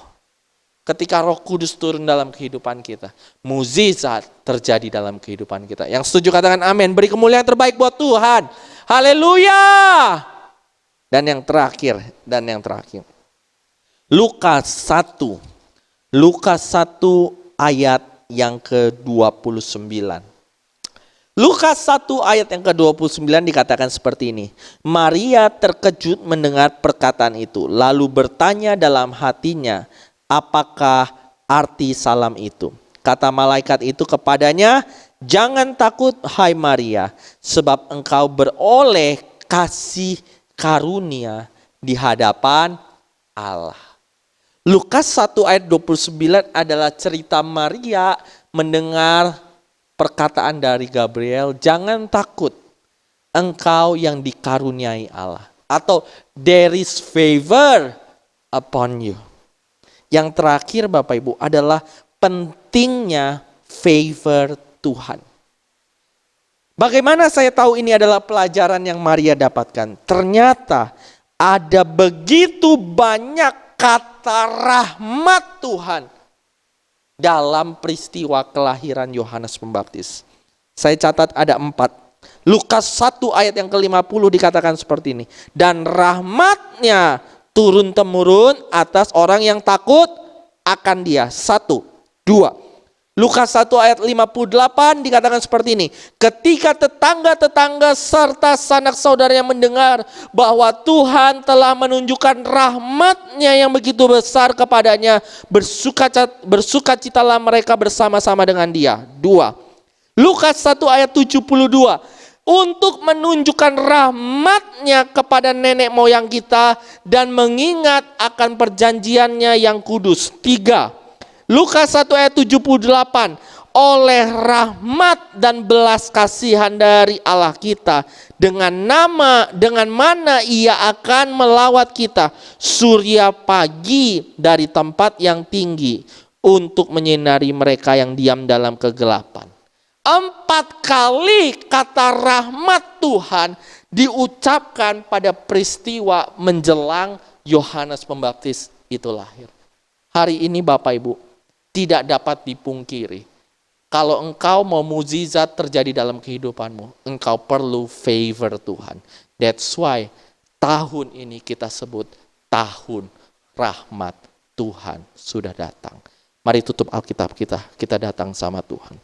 Ketika Roh Kudus turun dalam kehidupan kita, mukjizat terjadi dalam kehidupan kita. Yang setuju katakan amin. Beri kemuliaan terbaik buat Tuhan. Haleluya. Dan yang terakhir. Lukas 1 ayat yang ke-29. Lukas 1 ayat yang ke-29 dikatakan seperti ini. Maria terkejut mendengar perkataan itu, lalu bertanya dalam hatinya, apakah arti salam itu? Kata malaikat itu kepadanya, jangan takut hai Maria, sebab engkau beroleh kasih karunia di hadapan Allah. Lukas 1 ayat 29 adalah cerita Maria mendengar perkataan dari Gabriel, jangan takut, engkau yang dikaruniai Allah. Atau there is favor upon you. Yang terakhir Bapak Ibu adalah pentingnya favor Tuhan. Bagaimana saya tahu ini adalah pelajaran yang Maria dapatkan? Ternyata ada begitu banyak kata rahmat Tuhan dalam peristiwa kelahiran Yohanes Pembaptis. Saya catat ada 4. Lukas 1 ayat yang ke-50 dikatakan seperti ini. Dan rahmatnya turun-temurun atas orang yang takut akan dia. 1, 2. Lukas 1 ayat 58 dikatakan seperti ini. Ketika tetangga-tetangga serta sanak saudaranya mendengar bahwa Tuhan telah menunjukkan rahmat-Nya yang begitu besar kepadanya, bersukacitalah mereka bersama-sama dengan dia. 2. Lukas 1 ayat 72. Untuk menunjukkan rahmat-Nya kepada nenek moyang kita dan mengingat akan perjanjiannya yang kudus. 3. Lukas 1 ayat 78, oleh rahmat dan belas kasihan dari Allah kita, dengan mana Ia akan melawat kita surya pagi dari tempat yang tinggi, untuk menyinari mereka yang diam dalam kegelapan. 4 kali kata rahmat Tuhan diucapkan pada peristiwa menjelang Yohanes Pembaptis itu lahir. Hari ini Bapak Ibu, tidak dapat dipungkiri, kalau engkau mau mukjizat terjadi dalam kehidupanmu, engkau perlu favor Tuhan. That's why tahun ini kita sebut tahun rahmat Tuhan sudah datang. Mari tutup Alkitab kita datang sama Tuhan.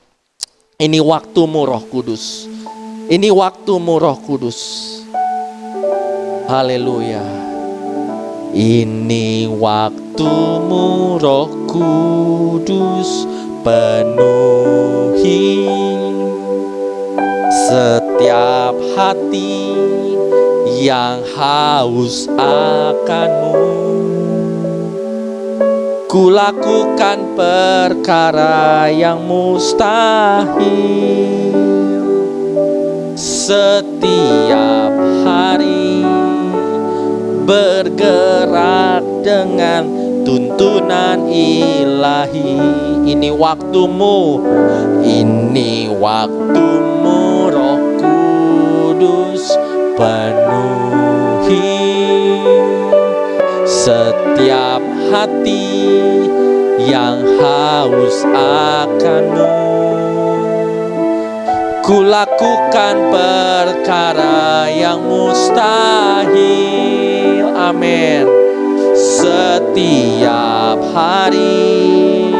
Ini waktumu Roh Kudus. Ini waktumu Roh Kudus. Haleluya. Ini waktumu Roh Kudus, penuhi setiap hati yang haus akan-Mu. Kulakukan perkara yang mustahil setiap hari, bergerak dengan tuntunan ilahi. Ini waktumu, ini waktumu Roh Kudus, penuhi setiap hati yang haus akan-Mu. Kulakukan perkara yang mustahil, amin, setiap hari,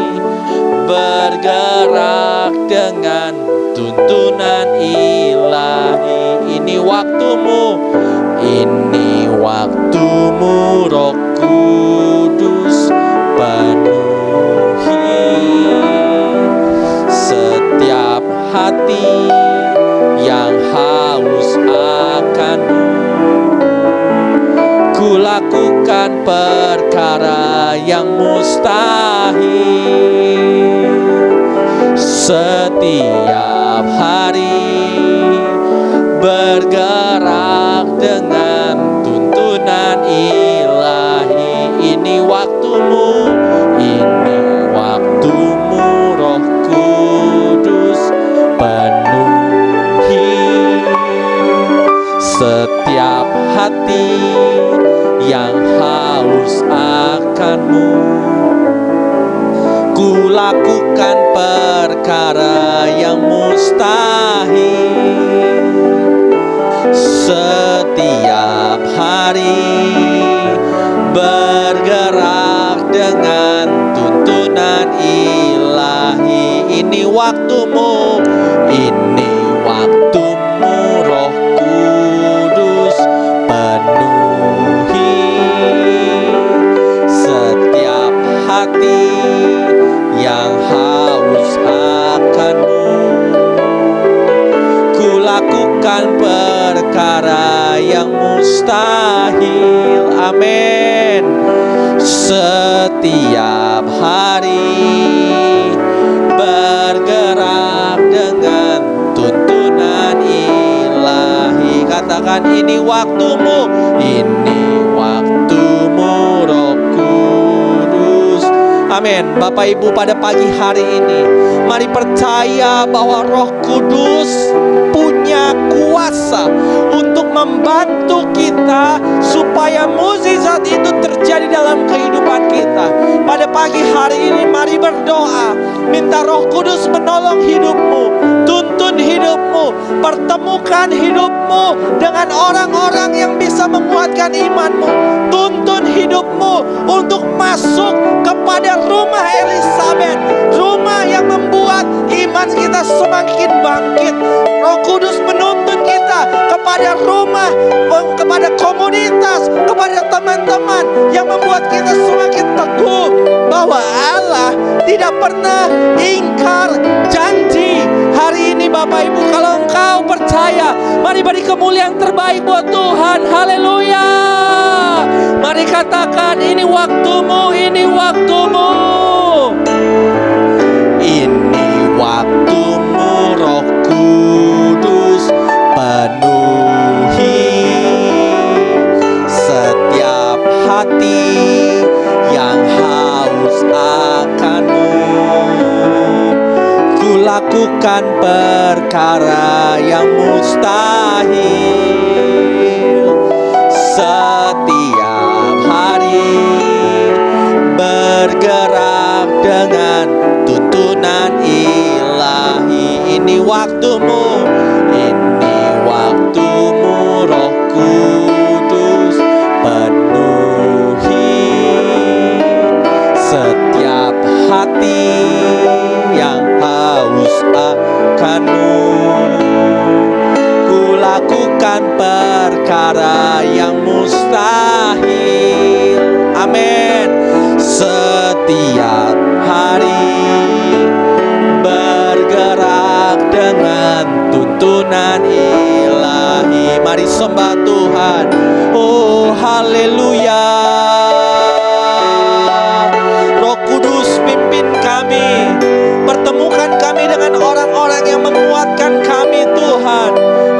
bergerak dengan tuntunan ilahi. Ini waktumu, ini waktumu Roh Kudus, penuhi setiap hati yang haus akan-Mu. Kulakukan perkara yang mustahil setiap hari, bergerak dengan tuntunan ilahi. Ini waktumu, ini waktumu Roh Kudus, penuhi setiap hati yang haus akan-Mu. Kulakukan perkara yang mustahil setiap hari, bergerak dengan tuntunan ilahi. Ini waktumu, ini waktumu Roh Kudus, penuhi setiap hati yang haus akan-Mu. Kulakukan perkara yang mustahil, amin, setiap hari, bergerak dengan tuntunan ilahi. Katakan, ini waktumu, ini waktumu Roh Kudus, amin. Bapak Ibu, pada pagi hari ini mari percaya bahwa Roh Kudus punya kuasa untuk membantu kita supaya mukjizat itu terjadi dalam kehidupan kita. Pada pagi hari ini mari berdoa, minta Roh Kudus menolong hidupmu, tuntun hidupmu, pertemukan hidupmu dengan orang-orang yang bisa menguatkan imanmu. Tuntun hidupmu untuk masuk kepada rumah Elisabet, rumah yang membuat iman kita semakin bangkit. Roh Kudus menuntun kita kepada rumah, kepada komunitas, kepada teman-teman yang membuat kita semakin teguh bahwa Allah tidak pernah ingkar janji. Hari ini Bapak Ibu, kalau engkau percaya, mari beri kemuliaan terbaik buat Tuhan. Haleluya. Mari katakan, ini waktumu, ini waktumu. Ini waktumu Roh Kudus, penuhi setiap hati yang haus akan-Mu. lakukan perkara yang mustahil. Setiap hari bergerak dengan tuntunan ilahi. Ini waktumu, ini waktumu, Roh Kudus penuhi setiap hati yang haus akan-Mu. Ku lakukan perkara yang mustahil. Amin. Setiap hari bergerak dengan tuntunan ilahi. Mari sembah Tuhan. Oh, haleluya. Roh Kudus pimpin kami, pertemukan kami dengan orang-orang yang menguatkan kami Tuhan.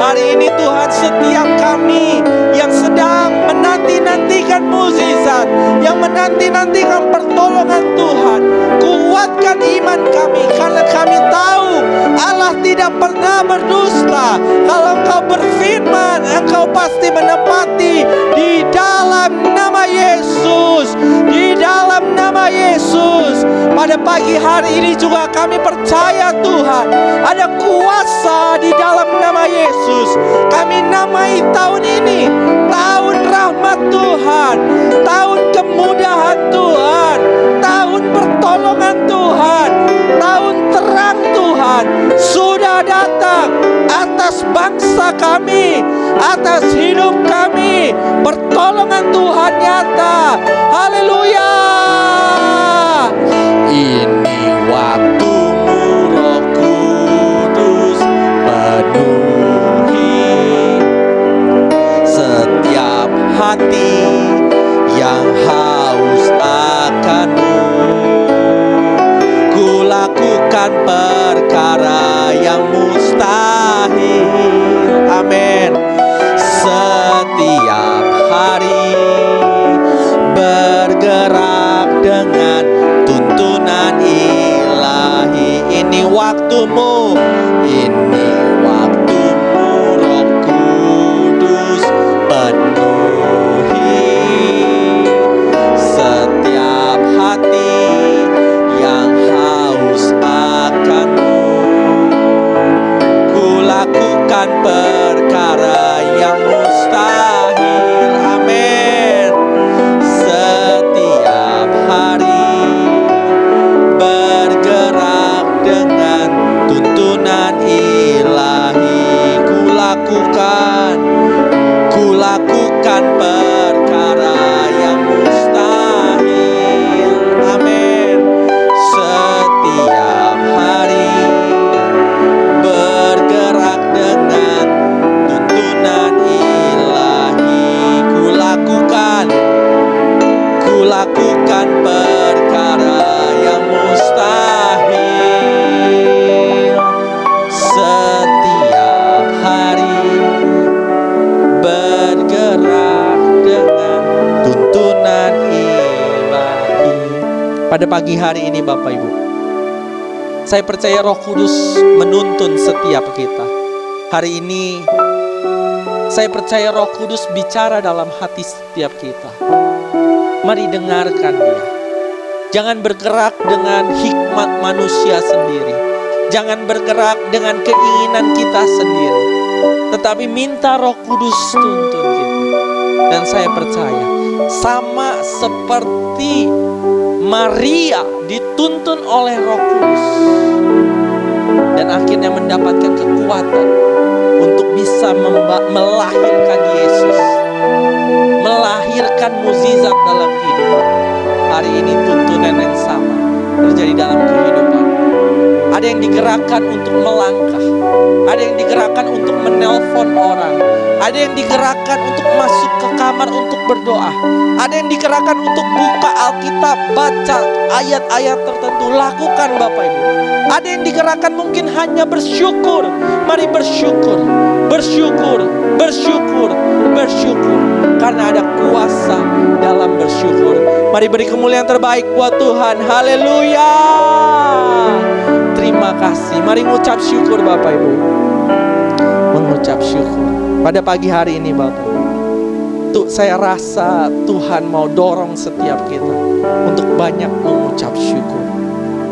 Hari ini Tuhan, setiap kami yang sedang menanti-nantikan mukjizat, yang menanti-nantikan pertolongan Tuhan, kuatkan iman kami, karena kami tahu Allah tidak pernah berdusta. Kalau Engkau berfirman, Engkau pasti menepati. Di dalam nama Yesus, di dalam nama Yesus, pada pagi hari ini juga kami percaya Tuhan, ada kuasa di dalam nama Yesus. Kami namai tahun ini tahun rahmat Tuhan, tahun kemudahan Tuhan, tahun pertolongan Tuhan, tahun terang Tuhan sudah datang atas bangsa kami, atas hidup kami. Pertolongan Tuhan nyata. Haleluya. Ini waktumu, Roh Kudus penuhi setiap hati yang haus akan-Mu. Ku lakukan perkara yang mustahil. Amin. Setiap hari bergerak dengan tuntunan ilahi. Ini waktumu, ini waktumu, Roh Kudus penuhi setiap hati yang haus akan-Mu. Ku lakukan perkara yang mustahil. Amin. Setiap hari bergerak dengan tuntunan ilahi. Ku lakukan perkara yang mustahil. Amin. Setiap hari bergerak dengan tuntunan ilahi. Ku lakukan perkara yang mustahil. Setiap hari bergerak dengan tuntunan ilahi. Pada pagi hari ini Bapak Ibu, saya percaya Roh Kudus menuntun setiap kita. Hari ini saya percaya Roh Kudus bicara dalam hati setiap kita. Mari dengarkan Dia. Jangan bergerak dengan hikmat manusia sendiri. Jangan bergerak dengan keinginan kita sendiri. Tetapi minta Roh Kudus tuntun kita. Dan saya percaya sama seperti Maria dituntun oleh Roh Kudus dan akhirnya mendapatkan kekuatan untuk bisa melahirkan Yesus, melahirkan mukjizat dalam kehidupan. Hari ini tuntunan yang sama terjadi dalam kehidupan. Ada yang digerakkan untuk melangkah, ada yang digerakkan untuk menelpon orang, ada yang digerakkan untuk masuk ke kamar untuk berdoa, ada yang digerakkan untuk buka Alkitab, baca ayat-ayat tertentu. Lakukan Bapak Ibu. Ada yang digerakkan mungkin hanya bersyukur. Mari bersyukur, bersyukur, bersyukur, bersyukur, karena ada kuasa dalam bersyukur. Mari beri kemuliaan terbaik buat Tuhan. Haleluya. berterima kasih. Mari mengucap syukur Bapak Ibu. Mengucap syukur. Pada pagi hari ini Bapak Ibu, saya rasa Tuhan mau dorong setiap kita untuk banyak mengucap syukur.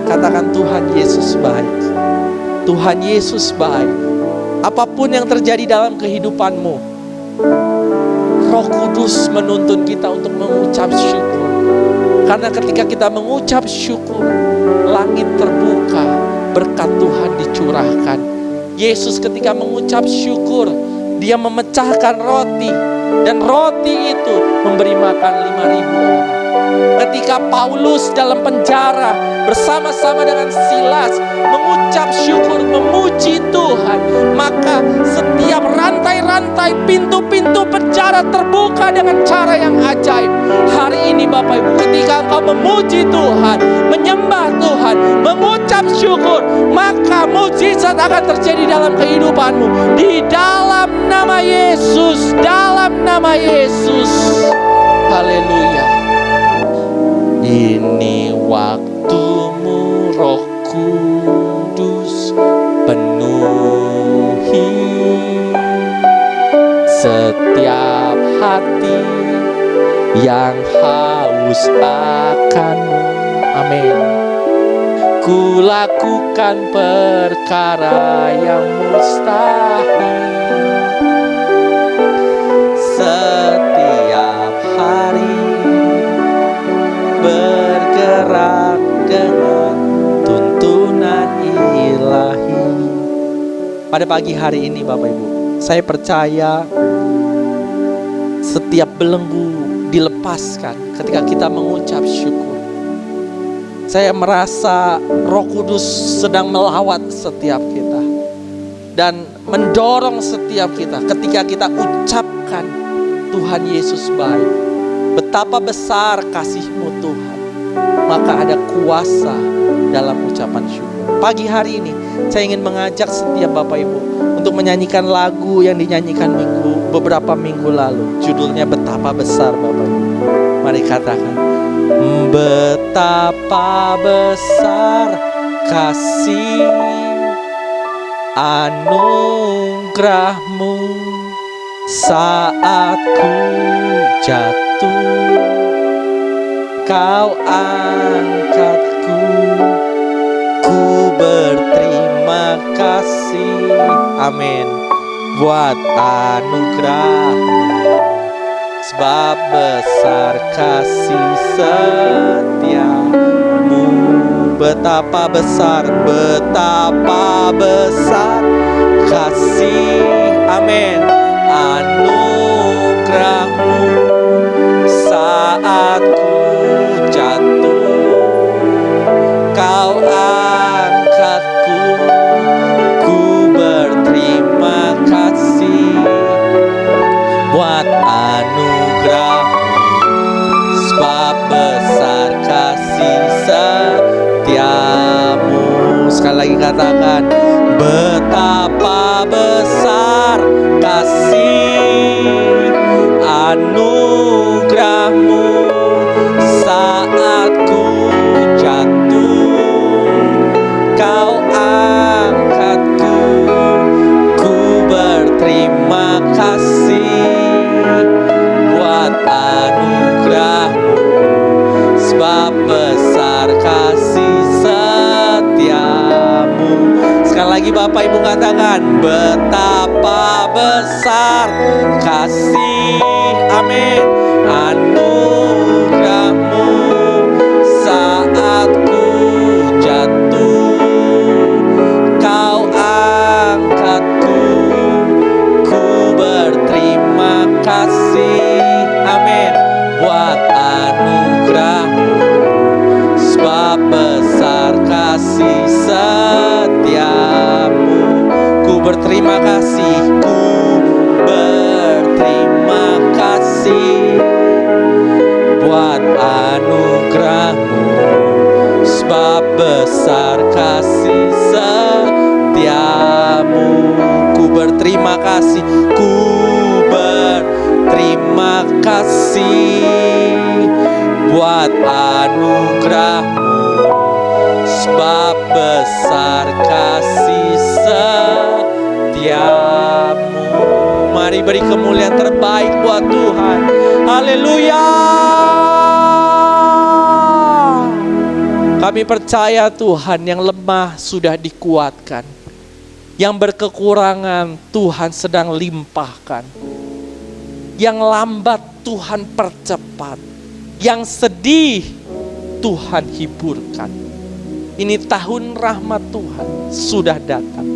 Katakan, Tuhan Yesus baik. Tuhan Yesus baik. Apapun yang terjadi dalam kehidupanmu, Roh Kudus menuntun kita untuk mengucap syukur. Karena ketika kita mengucap syukur, langit terbuka, berkat Tuhan dicurahkan. Yesus ketika mengucap syukur, dia memecahkan roti, dan roti itu memberi makan 5.000 orang. Ketika Paulus dalam penjara bersama-sama dengan Silas mengucap syukur, memuji Tuhan, maka setiap rantai-rantai pintu-pintu penjara terbuka dengan cara yang ajaib. Hari ini Bapak Ibu, ketika engkau memuji Tuhan, menyembah Tuhan, mengucap syukur, maka mukjizat akan terjadi dalam kehidupanmu. Di dalam nama Yesus, dalam nama Yesus. Haleluya. Ini waktumu, Roh Kudus, penuhi setiap hati yang haus akan-Mu. Amin. Ku lakukan perkara yang mustahil setiap hari, bergerak dengan tuntunan ilahi. Pada pagi hari ini Bapak Ibu, saya percaya setiap belenggu dilepaskan ketika kita mengucap syukur. Saya merasa Roh Kudus sedang melawat setiap kita dan mendorong setiap kita ketika kita ucapkan, Tuhan Yesus baik, betapa besar kasih-Mu Tuhan, maka ada kuasa dalam ucapan syukur. Pagi hari ini saya ingin mengajak setiap Bapak Ibu untuk menyanyikan lagu yang dinyanyikan beberapa minggu lalu. Judulnya Betapa Besar Bapak Ibu. Mari katakan, betapa besar kasih anugerah-Mu saat ku jatuh. Kau angkatku, ku berterima kasih, amin, buat anugerah-Mu, sebab besar kasih setia-Mu. Betapa besar kasih, amin, anugerah-Mu saat ku jatuh. Kau angkatku, ku berterima kasih buat anugerah-Mu, sebab besar kasih setia-Mu. Sekali lagi katakan, betapa besar kasih anugerah-Mu saat ku jatuh. Kau angkatku, ku berterima kasih buat anugerah-Mu, sebab besar kasih setia-Mu. Sekali lagi Bapak Ibu katakan, betapa besar kasih, amin, anugerah-Mu saat ku jatuh. Kau angkatku, ku berterima kasih, amin, buat anugerah-Mu, sebab besar kasih setia-Mu. Ku berterima kasih, ku berterima kasih buat anugerah-Mu, sebab besar kasih setia-Mu. Ku berterima kasih, ku berterima kasih buat anugerah-Mu, sebab besar kasih setiamu. Mari beri kemuliaan terbaik buat Tuhan. Haleluya. Kami percaya Tuhan, yang lemah sudah dikuatkan, yang berkekurangan Tuhan sedang limpahkan, yang lambat Tuhan percepat, yang sedih Tuhan hiburkan. Ini tahun rahmat Tuhan sudah datang.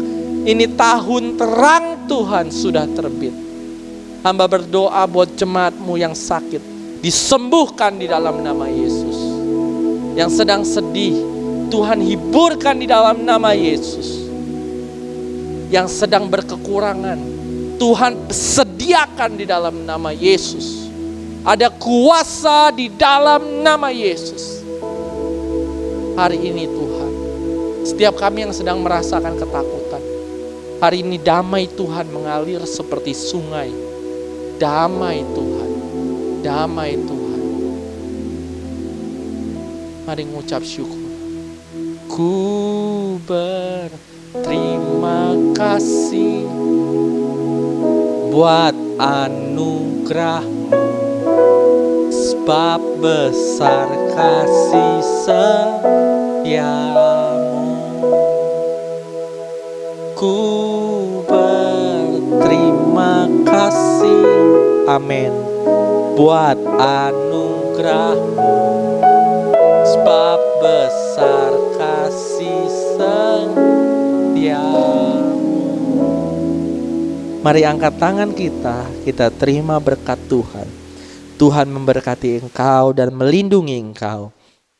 Ini tahun terang Tuhan sudah terbit. Hamba berdoa buat jemaatmu yang sakit, disembuhkan di dalam nama Yesus. Yang sedang sedih, Tuhan hiburkan di dalam nama Yesus. Yang sedang berkekurangan, Tuhan sediakan di dalam nama Yesus. Ada kuasa di dalam nama Yesus. Hari ini Tuhan, setiap kami yang sedang merasakan ketakutan, hari ini damai Tuhan mengalir seperti sungai. Damai Tuhan, damai Tuhan. Mari mengucap syukur. Ku berterima kasih buat anugerah-Mu, sebab besar kasih setiamu. Ku berterima kasih, amin, buat anugerah-Mu, sebab besar kasih setiamu. Mari angkat tangan kita terima berkat Tuhan. Tuhan memberkati engkau dan melindungi engkau.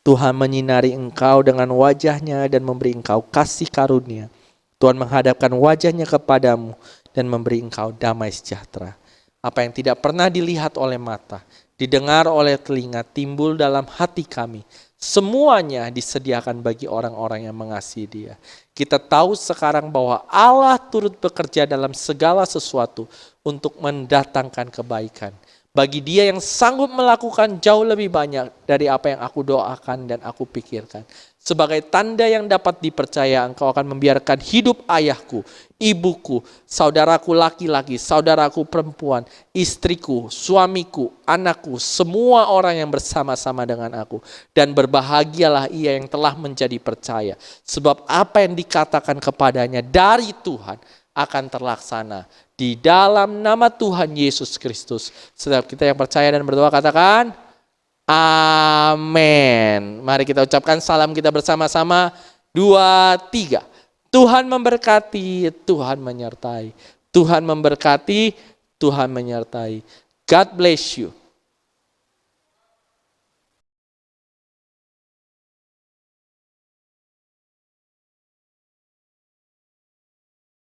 Tuhan menyinari engkau dengan wajah-Nya dan memberi engkau kasih karunia. Tuhan menghadapkan wajah-Nya kepadamu dan memberi engkau damai sejahtera. Apa yang tidak pernah dilihat oleh mata, didengar oleh telinga, timbul dalam hati kami, semuanya disediakan bagi orang-orang yang mengasihi Dia. Kita tahu sekarang bahwa Allah turut bekerja dalam segala sesuatu untuk mendatangkan kebaikan. Bagi Dia yang sanggup melakukan jauh lebih banyak dari apa yang aku doakan dan aku pikirkan. Sebagai tanda yang dapat dipercaya, engkau akan membiarkan hidup ayahku, ibuku, saudaraku laki-laki, saudaraku perempuan, istriku, suamiku, anakku, semua orang yang bersama-sama dengan aku. Dan berbahagialah ia yang telah menjadi percaya. Sebab apa yang dikatakan kepadanya dari Tuhan akan terlaksana. Di dalam nama Tuhan Yesus Kristus. Setiap kita yang percaya dan berdoa katakan, amin. Mari kita ucapkan salam kita bersama-sama. 2, 3. Tuhan memberkati, Tuhan menyertai. Tuhan memberkati, Tuhan menyertai. God bless you.